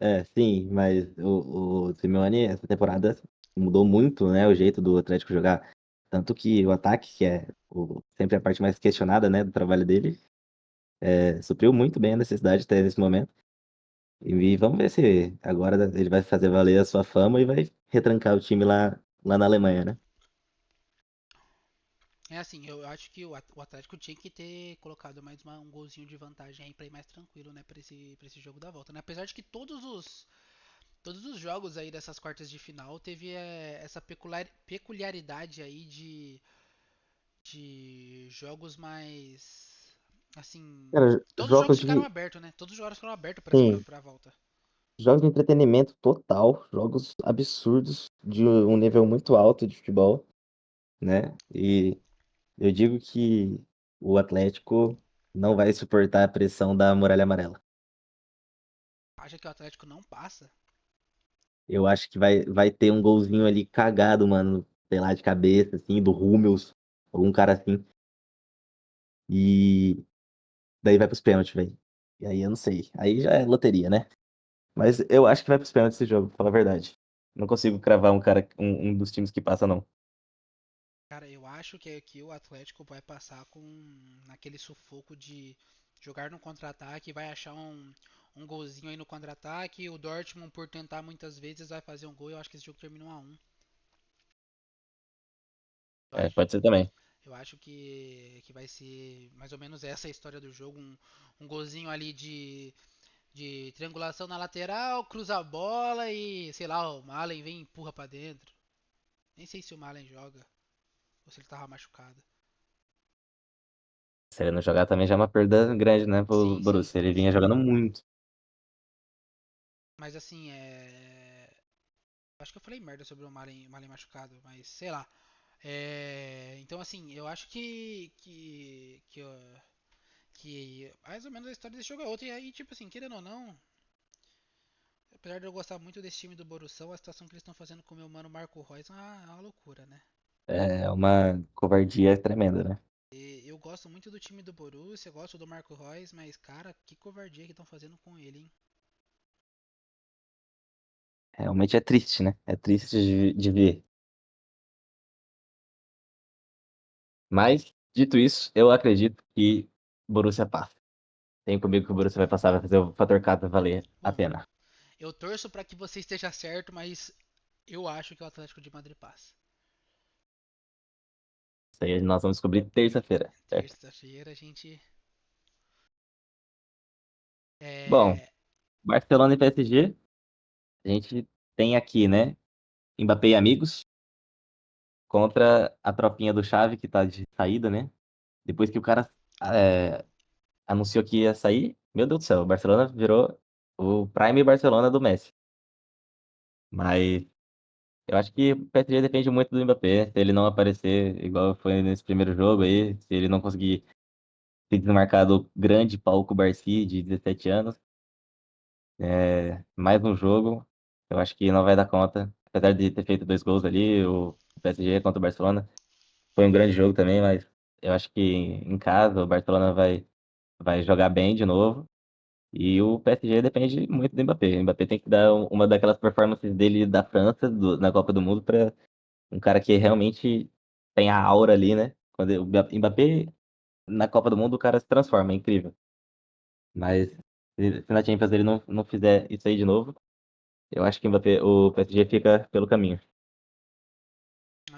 É, sim, mas o Simeone, essa temporada, mudou muito, né, o jeito do Atlético jogar. Tanto que o ataque, que é sempre a parte mais questionada, né, do trabalho dele, supriu muito bem a necessidade até nesse momento. E vamos ver se agora ele vai fazer valer a sua fama e vai retrancar o time lá na Alemanha, né?
É assim, eu acho que o Atlético tinha que ter colocado mais um golzinho de vantagem aí pra ir mais tranquilo, né, pra esse jogo da volta, né? Apesar de que todos os jogos aí dessas quartas de final teve essa peculiaridade aí de jogos mais assim,
Cara,
todos os
jogos
jogos ficaram
de.
abertos, né? Todos os jogos ficaram abertos pra, pra,
Sim,
pra volta.
jogos de entretenimento total, jogos absurdos de um nível muito alto de futebol, né? E eu digo que o Atlético não vai suportar a pressão da Muralha Amarela.
Acha que o Atlético não passa?
Eu acho que vai ter um golzinho ali cagado, mano, sei lá, de cabeça, assim, do Hummels, algum cara assim. E daí vai pros pênaltis, velho. E aí eu não sei. Aí já é loteria, né? Mas eu acho que vai pros pênaltis esse jogo, pra falar a verdade. Não consigo cravar um cara, um dos times que passa, não.
Cara, eu acho que aqui o Atlético vai passar com naquele sufoco de jogar no contra-ataque, vai achar um golzinho aí no contra-ataque. O Dortmund, por tentar muitas vezes, vai fazer um gol. Eu acho que esse jogo termina 1 a 1. Eu
É,
acho,
pode ser também.
eu acho que vai ser mais ou menos essa a história do jogo. Um golzinho ali de triangulação na lateral, cruza a bola e, sei lá, o Malen vem e empurra pra dentro. Nem sei se o Malen joga ou se ele tava machucado.
Se ele não jogar também já é uma perda grande, né, pro
Sim, sim,
Borussia. Ele vinha
sim.
jogando muito.
Mas assim, acho que eu falei merda sobre o Malen machucado, mas sei lá. Então assim, eu acho que mais ou menos a história desse jogo é outra. E aí, tipo assim, querendo ou não, apesar de eu gostar muito desse time do Borussão, a situação que eles estão fazendo com o meu mano Marco Reus é uma loucura, né?
É uma covardia tremenda, né?
Eu gosto muito do time do Borussia, gosto do Marco Reus, mas cara, que covardia que estão fazendo com ele, hein?
Realmente é triste, né? É triste de ver. Mas, dito isso, eu acredito que Borussia passa. Tem comigo que o Borussia vai passar, vai fazer o fator casa valer a
Bom,
pena.
eu torço pra que você esteja certo, mas eu acho que o Atlético de Madrid passa.
Isso aí nós vamos descobrir terça-feira, certo?
Terça-feira a gente.
Bom,
É.
Barcelona e PSG, a gente tem aqui, né? Mbappé e amigos contra a tropinha do Xavi, que tá de saída, né? Depois que o cara é, anunciou que ia sair, meu Deus do céu, o Barcelona virou o Prime Barcelona do Messi. Mas eu acho que o PSG depende muito do Mbappé. Se ele não aparecer igual foi nesse primeiro jogo aí, se ele não conseguir se desmarcar do grande Paulo Barsi, de 17 anos, mais um jogo, eu acho que não vai dar conta. Apesar de ter feito 2 gols ali, o PSG contra o Barcelona foi um grande jogo também, mas eu acho que em casa o Barcelona vai jogar bem de novo. E o PSG depende muito do Mbappé. O Mbappé tem que dar uma daquelas performances dele da França, na Copa do Mundo, para um cara que realmente tem a aura ali, né? Quando o Mbappé na Copa do Mundo, o cara se transforma, é incrível. Mas se na Champions ele não fizer isso aí de novo, eu acho que o PSG fica pelo caminho.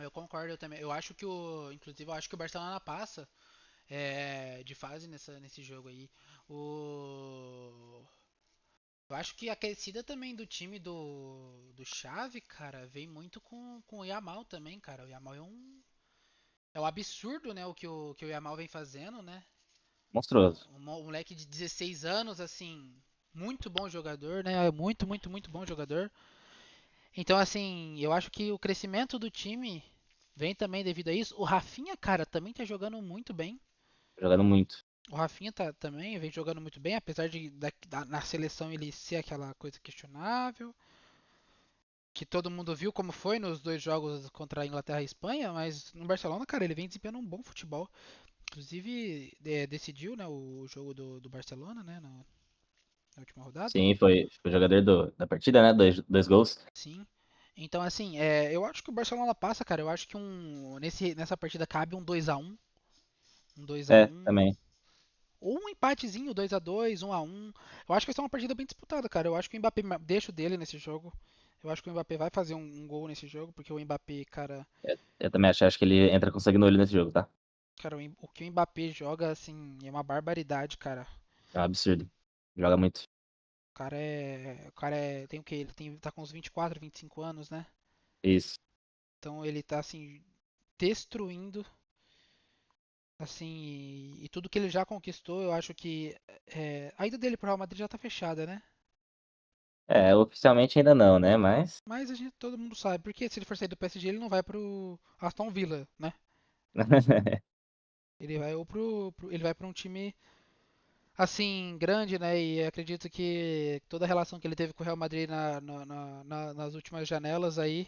Eu concordo eu também. Eu acho que o. Inclusive, eu acho que o Barcelona passa de fase nesse jogo aí. O. Eu acho que a aquecida também do time do Xavi, cara, vem muito com o Yamal também, cara. O Yamal é um absurdo, né, o que o Yamal vem fazendo, né?
Monstruoso.
Um moleque de 16 anos, assim, muito bom jogador, né? Muito, muito, muito bom jogador. Então, assim, eu acho que o crescimento do time vem também devido a isso. O Rafinha, cara, também tá jogando muito bem.
Jogando muito.
O Rafinha também vem jogando muito bem, apesar de na seleção ele ser aquela coisa questionável, que todo mundo viu como foi nos dois jogos contra a Inglaterra e a Espanha, mas no Barcelona, cara, ele vem desempenhando um bom futebol. Inclusive, decidiu, né, o jogo do Barcelona, né, na última rodada.
Sim, foi o jogador da partida, né? Dois gols.
Sim. Então, assim, eu acho que o Barcelona passa, cara. Eu acho que nessa partida cabe um 2 a 1, um 2 a
É,
1
também.
ou um empatezinho, 2 a 2, 1 a 1. Eu acho que vai ser uma partida bem disputada, cara. Eu acho que o Mbappé deixa o dele nesse jogo. Eu acho que o Mbappé vai fazer um gol nesse jogo, porque o Mbappé,
Eu também acho que ele entra com sangue no olho nesse jogo, tá?
cara, o que o Mbappé joga, assim, é uma barbaridade, cara.
É um absurdo. Joga muito.
Tem o quê? Tá com uns 24, 25 anos, né?
Isso.
Então ele tá, assim, destruindo. Assim, e tudo que ele já conquistou, eu acho que a ida dele pro Real Madrid já tá fechada, né?
Oficialmente ainda não, né? Mas
Mas todo mundo sabe, porque se ele for sair do PSG, ele não vai pro Aston Villa, né? Ele vai ele vai para um time assim grande, né? E acredito que toda a relação que ele teve com o Real Madrid nas últimas janelas aí,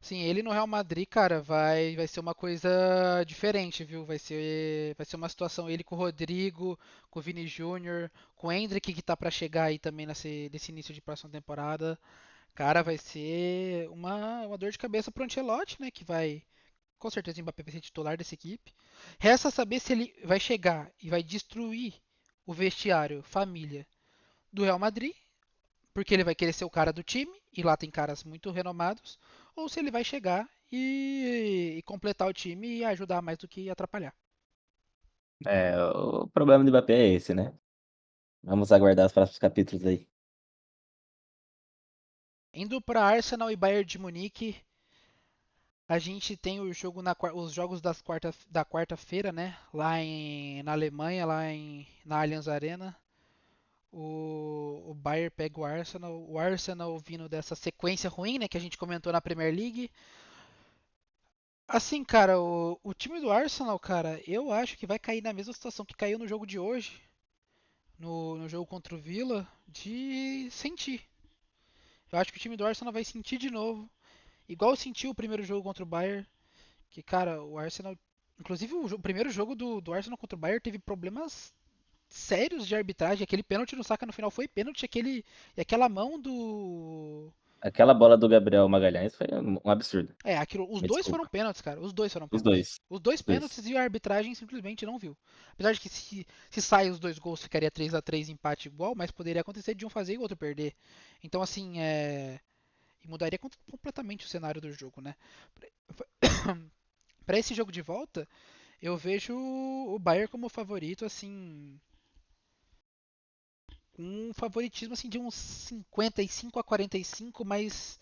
sim, ele no Real Madrid, cara, vai ser uma coisa diferente, viu? Vai ser uma situação ele com o Rodrigo, com o Vini Júnior, com o Endrick que tá pra chegar aí também nesse início de próxima temporada. Cara, vai ser uma dor de cabeça pro Ancelotti, né? Que vai, com certeza, o Mbappé vai ser titular dessa equipe. Resta saber se ele vai chegar e vai destruir o vestiário, família do Real Madrid, porque ele vai querer ser o cara do time, e lá tem caras muito renomados, ou se ele vai chegar e completar o time e ajudar mais do que atrapalhar.
o problema do Mbappé é esse, né? Vamos aguardar os próximos capítulos aí.
Indo para Arsenal e Bayern de Munique, a gente tem os jogos da quarta-feira, né? Na Alemanha, na Allianz Arena. O Bayern pega o Arsenal vindo dessa sequência ruim, né? Que a gente comentou na Premier League. Assim, cara, o time do Arsenal, cara, eu acho que vai cair na mesma situação que caiu no jogo de hoje, no jogo contra o Villa, de sentir. Eu acho que o time do Arsenal vai sentir de novo, igual sentiu o primeiro jogo contra o Bayern. Que, cara, o Arsenal. Inclusive, o primeiro jogo do Arsenal contra o Bayern teve problemas sérios de arbitragem. Aquele pênalti no Saka no final foi pênalti. E aquela mão do.
Aquela bola do Gabriel Magalhães foi um absurdo.
Os
Me
dois foram
desculpa.
pênaltis, cara. Os dois foram
Os
pênaltis.
dois.
Os dois
Os dois.
pênaltis e a arbitragem simplesmente não viu. Apesar de que se sai os dois gols ficaria 3-3 empate igual, mas poderia acontecer de um fazer e o outro perder. Então, assim, e mudaria completamente o cenário do jogo, né? Para esse jogo de volta, eu vejo o Bayern como favorito, assim, com um favoritismo assim de uns 55-45, mas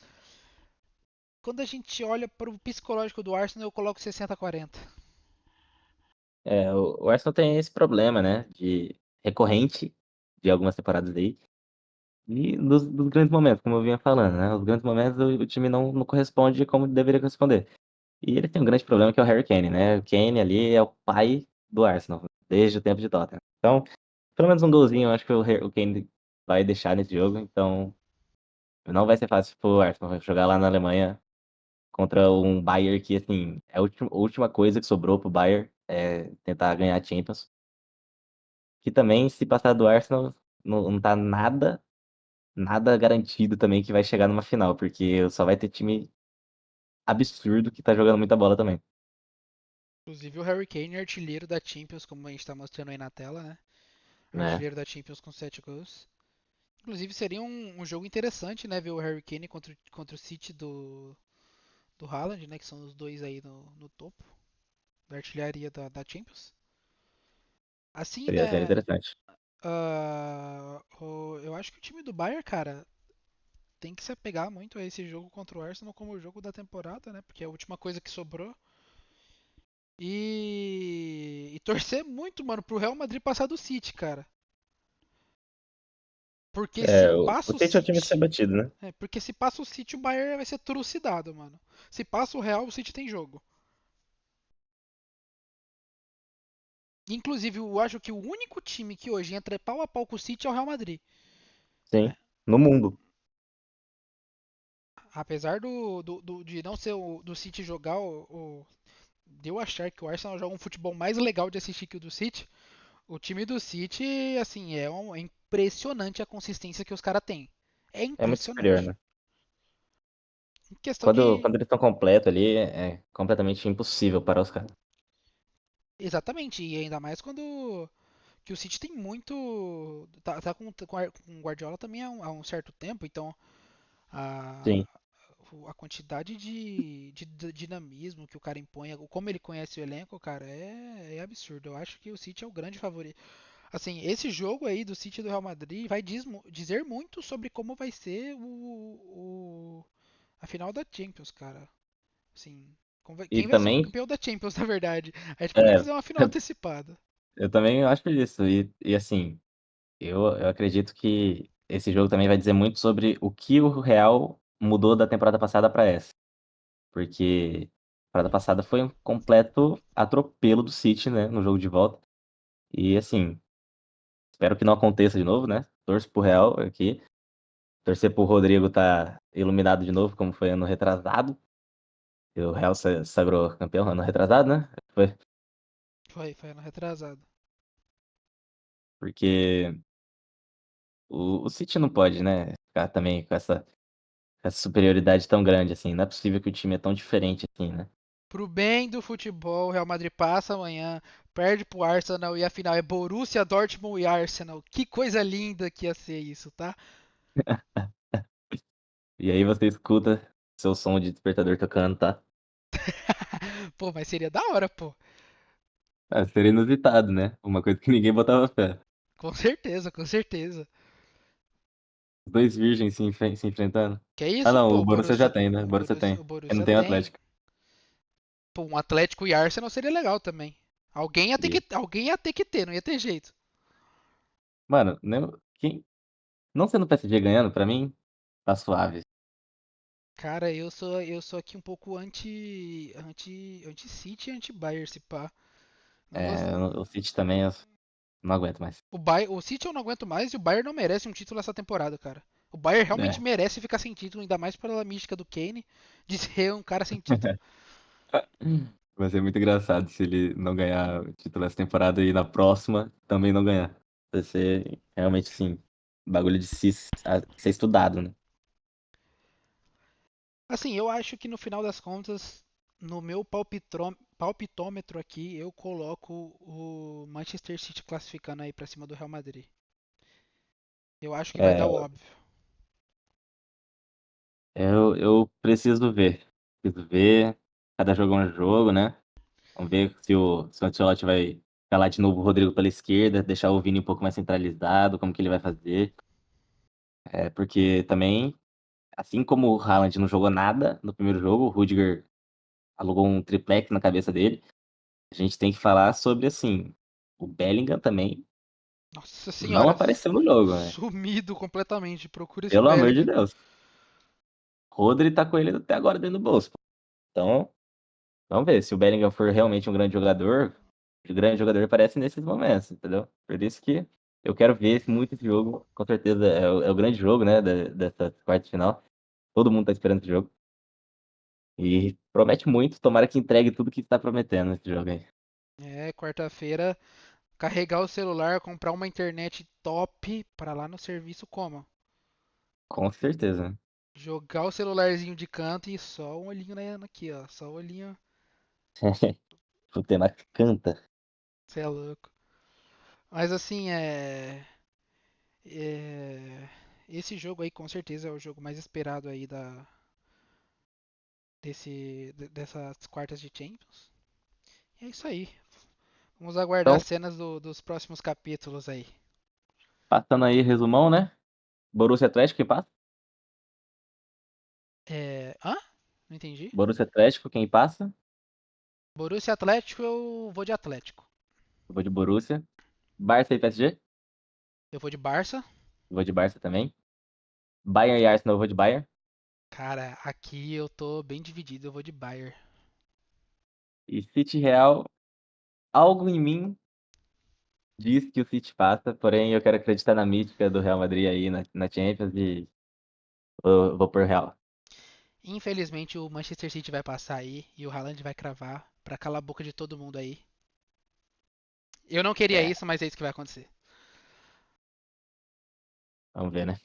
quando a gente olha para o psicológico do Arsenal, eu coloco 60-40.
O Arsenal tem esse problema, né? De recorrente de algumas temporadas aí. E dos grandes momentos, como eu vinha falando, né? Os grandes momentos o time não corresponde como deveria corresponder. E ele tem um grande problema que é o Harry Kane, né? O Kane ali é o pai do Arsenal, desde o tempo de Tottenham. Então, pelo menos um golzinho eu acho que o Kane vai deixar nesse jogo. Então, não vai ser fácil pro Arsenal jogar lá na Alemanha contra um Bayern que, assim, é a última coisa que sobrou pro Bayern é tentar ganhar a Champions. Que também, se passar do Arsenal, não tá nada garantido também que vai chegar numa final, porque só vai ter time absurdo que tá jogando muita bola também,
Inclusive o Harry Kane, artilheiro da Champions, como a gente está mostrando aí na tela, né?
né?
Artilheiro da Champions com 7 gols. Inclusive seria um jogo interessante, né? Ver o Harry Kane contra o City do Haaland, né? Que são os dois aí no topo da artilharia da Champions. Assim,
Seria
né?
interessante.
Eu acho que o time do Bayern, cara, tem que se apegar muito a esse jogo contra o Arsenal como o jogo da temporada, né? Porque é a última coisa que sobrou. E torcer muito, mano, pro Real Madrid passar do City, cara. Porque se
O
passa o
City é o time a ser
City.
batido, né?
Porque se passa o City, o Bayern vai ser trucidado, mano. Se passa o Real, o City tem jogo. Inclusive, eu acho que o único time que hoje entra pau a pau com o City é o Real Madrid.
Sim.
Né?
No mundo.
Apesar de não ser do City jogar, de eu achar que o Arsenal joga um futebol mais legal de assistir que o do City, o time do City, assim, é impressionante a consistência que os caras têm. É
É muito superior,
impressionante.
né?
Em questão
Quando
de.
eles estão completos ali, é completamente impossível parar os caras.
Exatamente, e ainda mais quando. Que o City tem muito. Tá com o Guardiola também há um certo tempo, então
Sim.
a quantidade de dinamismo que o cara impõe, como ele conhece o elenco, cara, é absurdo. Eu acho que o City é o grande favorito. Assim, esse jogo aí do City e do Real Madrid vai dizer muito sobre como vai ser a final da Champions, cara. Assim,
E
quem vai ser o
também,
campeão da Champions, na verdade. A gente pode
é,
fazer uma final antecipada.
eu também acho isso. E assim, eu acredito que. esse jogo também vai dizer muito sobre o que o Real mudou da temporada passada para essa. Porque a temporada passada foi um completo atropelo do City, né, no jogo de volta. E assim, espero que não aconteça de novo, né? Torço pro Real aqui. Torcer pro Rodrigo tá iluminado de novo, como foi ano retrasado. E o Real se sagrou campeão ano retrasado, né? Foi
Foi ano retrasado.
porque o City não pode, né? Ficar também com essa superioridade tão grande assim. Não é possível que o time é tão diferente assim, né?
Pro bem do futebol, o Real Madrid passa amanhã, perde pro Arsenal e a final é Borussia Dortmund e Arsenal. Que coisa linda que ia ser isso, tá?
E aí você escuta seu som de despertador tocando, tá?
Pô, mas seria da hora, pô.
Ah, seria inusitado, né? Uma coisa que ninguém botava fé.
Com certeza, com certeza.
Os dois virgens se enfrentando.
Que é
Ah,
isso,
não,
pô,
o Borussia já tem, né? O Borussia tem.
O
E não
Borussia
tem o
tem.
Atlético.
Pô, um Atlético e Arsenal seria legal também.
E,
Alguém ia ter que ter, não ia ter jeito.
mano, não sendo o PSG ganhando, pra mim, tá suave.
Cara, eu sou aqui um pouco anti City e anti Bayern, se pá. Não gosto.
É, o City também eu não aguento mais.
O City eu não aguento mais e o Bayern não merece um título essa temporada, cara. O Bayern realmente
É.
merece ficar sem título, ainda mais pela mística do Kane de ser um cara sem título.
Vai ser muito engraçado se ele não ganhar o título essa temporada e na próxima também não ganhar. Vai ser realmente, sim, bagulho de ser estudado, né?
Assim, eu acho que no final das contas, no meu palpitômetro aqui, eu coloco o Manchester City classificando aí pra cima do Real Madrid. Eu acho que vai dar
É,
o óbvio.
eu preciso ver. Preciso ver. Cada jogo é um jogo, né? Vamos ver se o Ancelotti vai escalar de novo o Rodrigo pela esquerda, deixar o Vini um pouco mais centralizado, como que ele vai fazer. É, porque também, assim como o Haaland não jogou nada no primeiro jogo, o Rudiger alugou um triplex na cabeça dele. A gente tem que falar sobre, assim, o Bellingham também
Nossa
não
senhora,
apareceu no jogo, né?
sumido completamente. Procura esse
Pelo amor de
Bellingham.
Deus. Rodri tá com ele até agora dentro do bolso. Então, vamos ver. Se o Bellingham for realmente um grande jogador, o grande jogador aparece nesses momentos, entendeu? Por isso que eu quero ver muito esse jogo. Com certeza é o grande jogo, né, dessa quarta de final. Todo mundo tá esperando esse jogo. E promete muito. Tomara que entregue tudo que está prometendo esse jogo aí.
É, quarta-feira, carregar o celular, comprar uma internet top pra lá no serviço como?
Com certeza, né?
Jogar o celularzinho de canto e só um olhinho aqui, ó. Só o olhinho.
O tema canta.
Você é louco. Mas assim, é. Esse jogo aí com certeza é o jogo mais esperado aí dessas quartas de Champions. E é isso aí. Vamos aguardar as
Então,
cenas dos próximos capítulos aí.
passando aí, resumão, né? Borussia Atlético, quem passa?
Hã? Não entendi.
Borussia Atlético, quem passa?
Borussia Atlético, eu vou de Atlético.
Eu vou de Borussia. Barça e PSG?
Eu vou de Barça.
Eu vou de Barça também. Bayern e Arsenal, eu vou de Bayern.
Cara, aqui eu tô bem dividido, eu vou de Bayern.
E City Real, algo em mim diz que o City passa, porém eu quero acreditar na mística do Real Madrid aí na Champions e vou por Real.
Infelizmente o Manchester City vai passar aí e o Haaland vai cravar pra calar a boca de todo mundo aí. Eu não queria
É,
isso, mas é isso que vai acontecer.
vamos ver, né?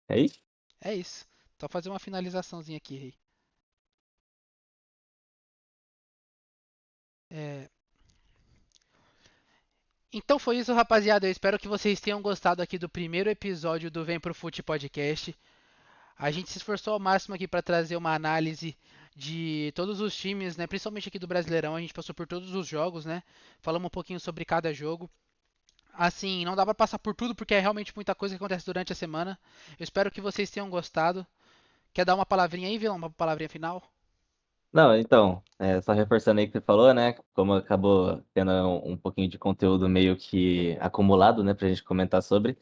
É isso?
É isso. Só fazer uma finalizaçãozinha aqui, Rei. É, então foi isso, rapaziada. Eu espero que vocês tenham gostado aqui do primeiro episódio do Vem Pro Fute Podcast. A gente se esforçou ao máximo aqui para trazer uma análise de todos os times, né? Principalmente aqui do Brasileirão. A gente passou por todos os jogos, né? Falamos um pouquinho sobre cada jogo. Assim, não dá para passar por tudo porque é realmente muita coisa que acontece durante a semana. Eu espero que vocês tenham gostado. Quer dar uma palavrinha aí, Vilão? Uma palavrinha final?
Não, então, só reforçando aí o que você falou, né? Como acabou tendo um pouquinho de conteúdo meio que acumulado, né, pra gente comentar sobre.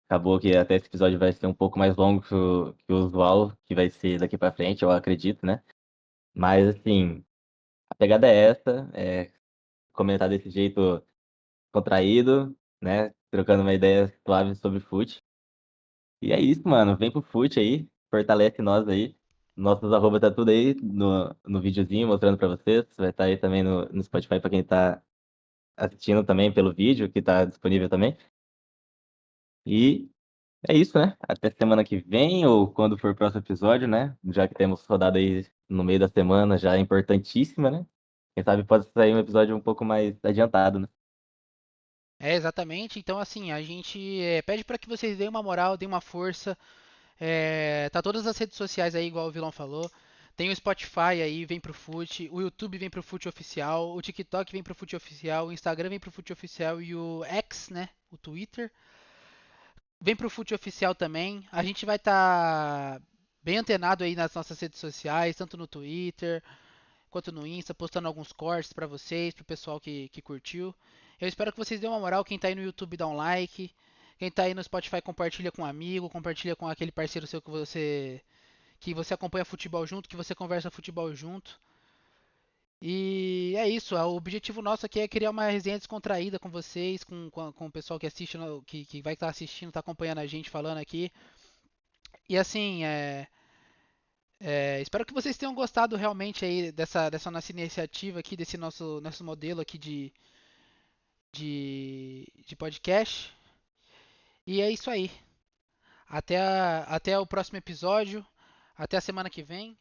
Acabou que até esse episódio vai ser um pouco mais longo que o usual, que vai ser daqui pra frente, eu acredito, né? Mas, assim, a pegada é essa, comentar desse jeito contraído, né? Trocando uma ideia suave sobre fute. E é isso, mano. Vem pro fute aí, fortalece nós aí. Nossos arroba tá tudo aí no videozinho, mostrando pra vocês. Vai estar aí também no Spotify pra quem tá assistindo também pelo vídeo, que tá disponível também. E é isso, né? Até semana que vem, ou quando for o próximo episódio, né? Já que temos rodada aí no meio da semana, já é importantíssima, né? Quem sabe pode sair um episódio um pouco mais adiantado, né?
É, exatamente. Então, assim, a gente pede para que vocês deem uma moral, deem uma força. Tá todas as redes sociais aí, igual o Vilão falou. Tem o Spotify aí, vem pro Fute. O YouTube vem pro Fute Oficial. O TikTok vem pro Fute Oficial. O Instagram vem pro Fute Oficial. E o X, né? O Twitter. Vem pro Fute Oficial também. A gente vai estar bem antenado aí nas nossas redes sociais, tanto no Twitter quanto no Insta, postando alguns cortes pra vocês, pro pessoal que curtiu. Eu espero que vocês dêem uma moral. Quem tá aí no YouTube dá um like. Quem tá aí no Spotify compartilha com um amigo, compartilha com aquele parceiro seu que você acompanha futebol junto, que você conversa futebol junto. E é isso, o objetivo nosso aqui é criar uma resenha descontraída com vocês, com o pessoal que assiste, que vai estar assistindo, tá acompanhando a gente falando aqui. E assim, espero que vocês tenham gostado realmente aí dessa nossa iniciativa aqui, desse nosso modelo aqui de podcast. E é isso aí. Até o próximo episódio. Até a semana que vem.